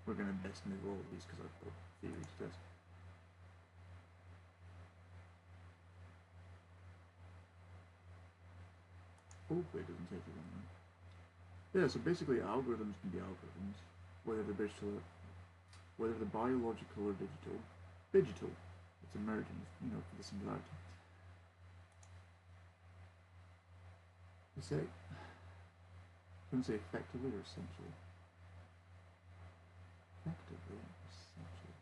We're going to best move all of these because I've got theory to test. Hopefully it doesn't take too long now. Yeah, so basically algorithms can be algorithms, whether they're digital, whether they're biological or digital. Digital, it's emerging, you know, for the singularity. You say, I'm going to say effectively or essentially. Effectively, essentially.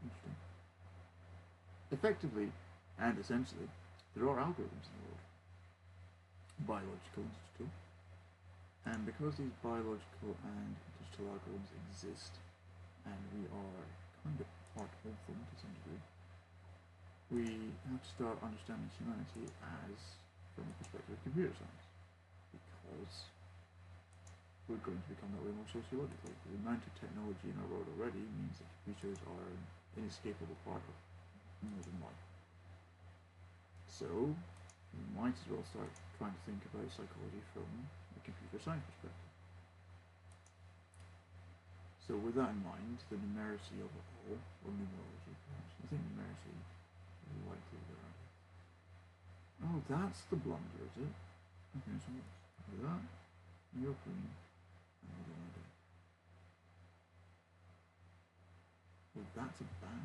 Interesting. Effectively and essentially, there are algorithms in the world, biological and digital, and because these biological and digital algorithms exist, and we are kind of part of them to some degree, we have to start understanding humanity as from the perspective of computer science, because we're going to become that way more sociologically. The amount of technology in our world already means that computers are an inescapable part of modern life. So, we might as well start trying to think about psychology from a computer science perspective. So with that in mind, the numeracy of it all, or numerology perhaps, I think numeracy is likely there. Oh, that's the blunder, is it? Okay, so let's do that. You're green, and what do I do? Well, that's a bad...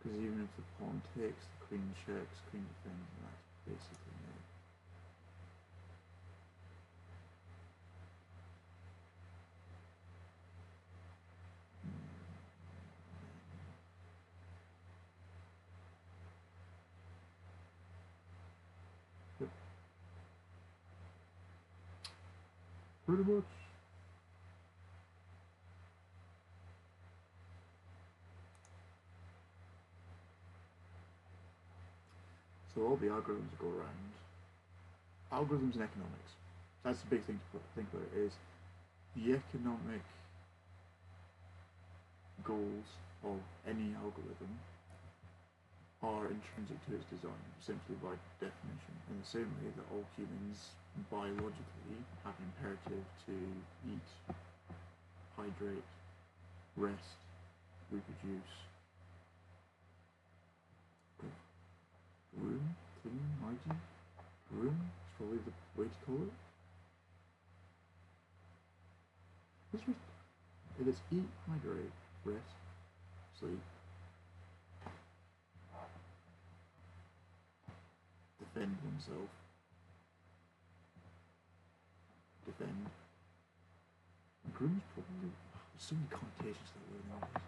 Because even if the pawn takes, the queen checks, queen defends, and that's basically it. Yep. Pretty much. So all the algorithms that go around, algorithms in economics, that's the big thing to think about, is the economic goals of any algorithm are intrinsic to its design, simply by definition, in the same way that all humans biologically have an imperative to eat, hydrate, rest, reproduce, room, clean, hygiene, room is probably the way to call it. If it's eat, hydrate, rest, sleep, defend oneself, defend, groom's probably, there's so many connotations to that word nowadays.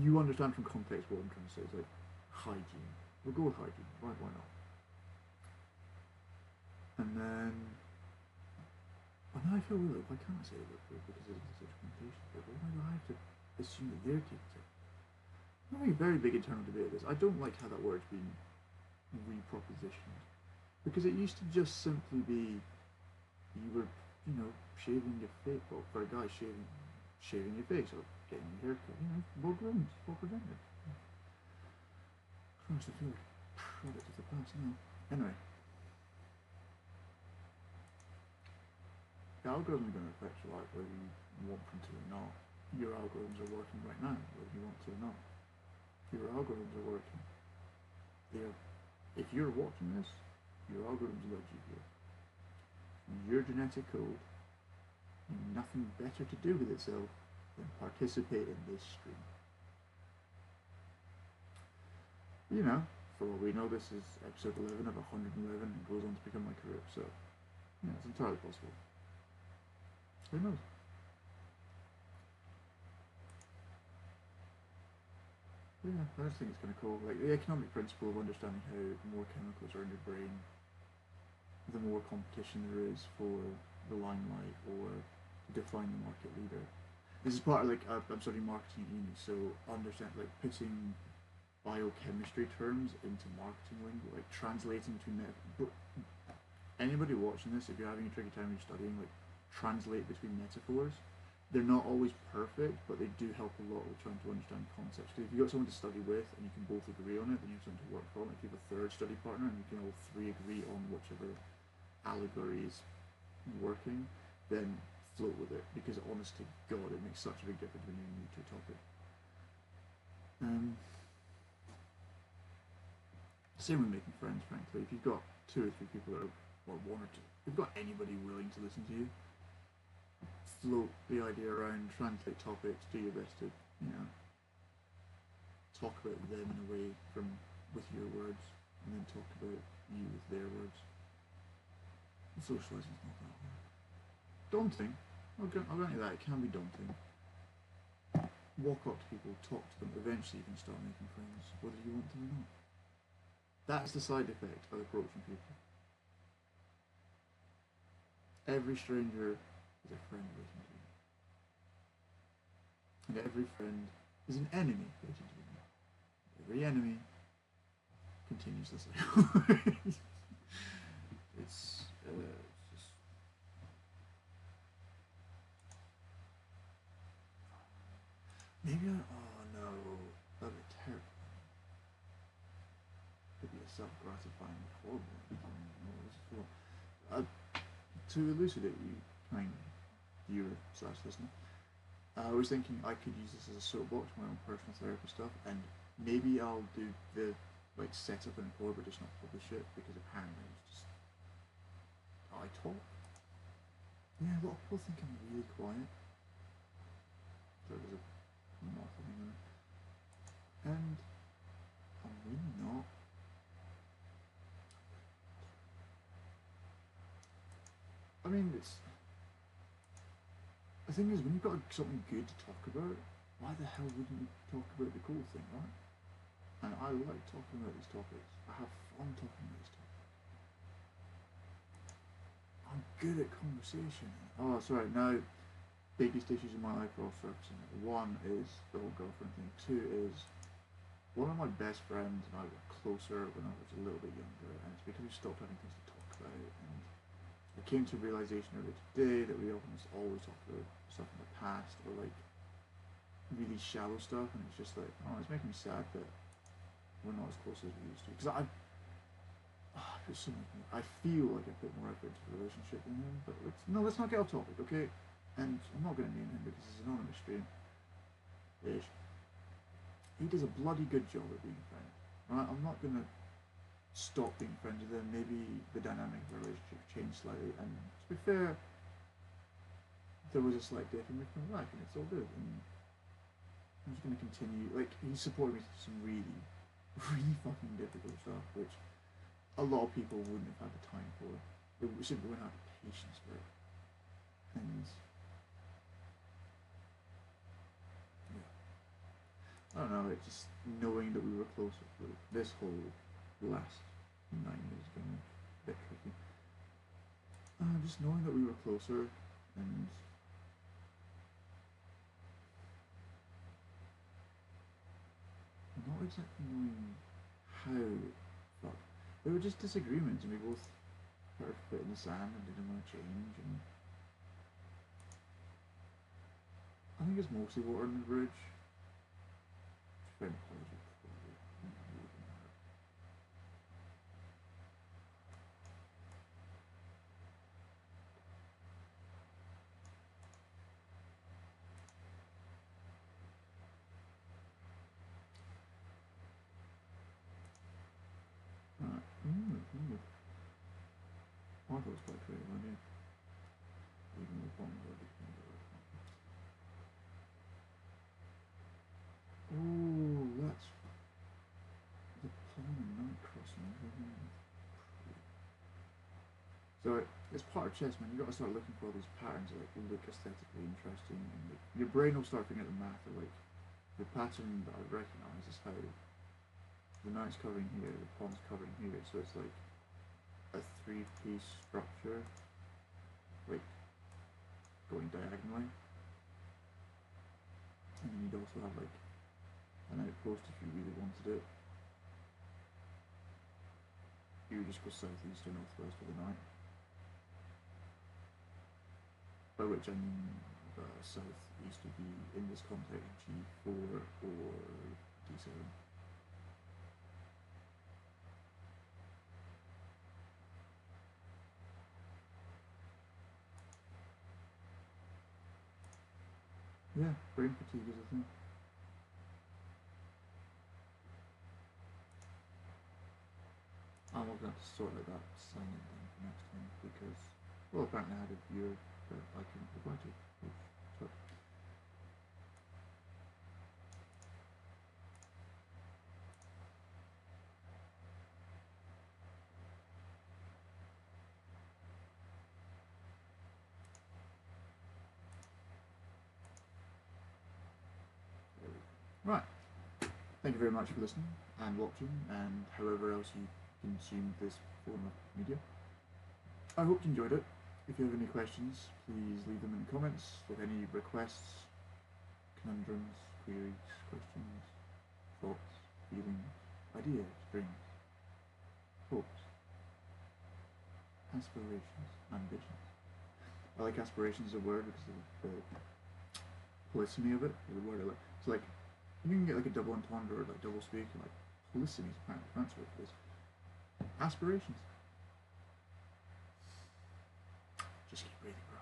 You understand from context what I'm trying to say, it's like hygiene. We'll go with hygiene, why not? And then, oh now I feel really, why can't I say it because there's such connotations, but why do I have to assume that they're taking it? I'm having a very big internal debate of this. I don't like how that word's been repropositioned, because it used to just simply be, you were, you know, shaving your face, well, for a guy shaving your face, or getting your haircut, you know, well groomed, well presented. Christ, I feel like a product of the past now. Anyway. The algorithms are going to affect your life whether you want them to or not. Your algorithms are working right now, whether you want to or not. Your algorithms are working. If you're watching this, your algorithms led you here. Your genetic code has nothing better to do with itself than participate in this stream. You know, for all we know, this is episode 11 of 111 and goes on to become my career, so yeah, it's entirely possible. Who knows? Yeah, I just think it's kind of cool. Like the economic principle of understanding how more chemicals are in your brain, the more competition there is for the limelight or to define the market leader. This is part of like I'm studying marketing at uni, so understand like putting biochemistry terms into marketing lingo, like translating between anybody watching this, if you're having a tricky time when you're studying, like translate between metaphors. They're not always perfect, but they do help a lot with trying to understand concepts. Because if you've got someone to study with and you can both agree on it, then you have something to work from. If you have a third study partner and you can all three agree on whichever allegory is working, then float with it. Because honest to God, it makes such a big difference when you're new to a topic. Same with making friends, frankly. If you've got two or three people that are, or one or two, if you've got anybody willing to listen to you, float the idea around, translate topics, do your best to, you know, talk about them in a way from with your words, and then talk about you with their words. Socialising is not that hard. Daunting. I'll grant you that. It can be daunting. Walk up to people, talk to them. Eventually, you can start making friends, whether you want to or not. That's the side effect of approaching people. Every stranger is a friend waiting to you. And every friend is an enemy waiting to you. Every enemy continues the cycle. It's just... Maybe oh no, that'd be terrible. Could be a self-gratifying, horrible. No, this is cool. To elucidate you, kind viewer slash listener, I was thinking I could use this as a soapbox for my own personal therapy stuff, and maybe I'll do the like setup and record, but just not publish it because apparently it's just I talk. Yeah, a lot of people think I'm really quiet. So there's a muffle thing there, and I'm really not. I mean, it's the thing is when you've got something good to talk about, why the hell wouldn't you talk about the cool thing, right? And I like talking about these topics. I have fun talking about these topics. I'm good at conversation. Oh, sorry. Now, biggest issues in my life are all surfacing. One is the whole girlfriend thing. Two is one of my best friends and I were closer when I was a little bit younger, and it's because we stopped having things to talk about. And I came to a realization earlier today that we almost always talk about stuff in the past or like really shallow stuff, and it's just like, oh, it's making me sad that we're not as close as we used to. Because I feel like I put more effort into the relationship than him, but let's not get off topic, okay? And I'm not going to name him because he's an anonymous stream. Ish. He does a bloody good job at being a friend. Right? I'm not going to stop being friends with him. Maybe the dynamic of the relationship changed slightly, and to be fair, there was a slight dip and we come back, and it's all good. And I'm just going to continue. Like, he supported me through some really, really fucking difficult stuff, which a lot of people wouldn't have had the time for. They simply wouldn't have the patience for it. And yeah, I don't know. It's just knowing that we were closer. This whole last 9 years has been a bit tricky. Just knowing that we were closer and not exactly knowing how. Fuck. There were just disagreements, and we both put our foot in the sand and didn't want to change. And I think it's mostly water under the bridge. Fair apology, probably. Marco was quite creative, wasn't he? Even the bombs are different. Oh, that's the pawn and knight crossing. So it's part of chess, man. You got to start looking for all these patterns that like look aesthetically interesting, and like, your brain will start thinking of the math of like the pattern that I recognise is how the night's covering here, the pond's covering here, so it's like a three-piece structure, like going diagonally. And then you'd also have like an outpost if you really wanted it. You would just go southeast or northwest for the night. By which I mean southeast would be, in this context, G4 or D7. Yeah, brain fatigue is a thing. I'm not going to sort out that sign-in thing for next time because, well, apparently I had a viewer that I couldn't reply to. So. Right. Thank you very much for listening and watching and however else you consumed this form of media. I hope you enjoyed it. If you have any questions, please leave them in the comments with any requests, conundrums, queries, questions, thoughts, feelings, ideas, dreams, hopes, aspirations, ambitions. I like aspirations as a word because of the polysemy of it, the word I like. It's like, you can get like a double entendre or like double speak and like polysemy is apparently the French word for this. Aspirations. Just keep breathing, bro.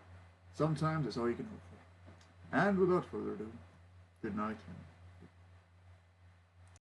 Sometimes it's all you can hope for. And without further ado, good night and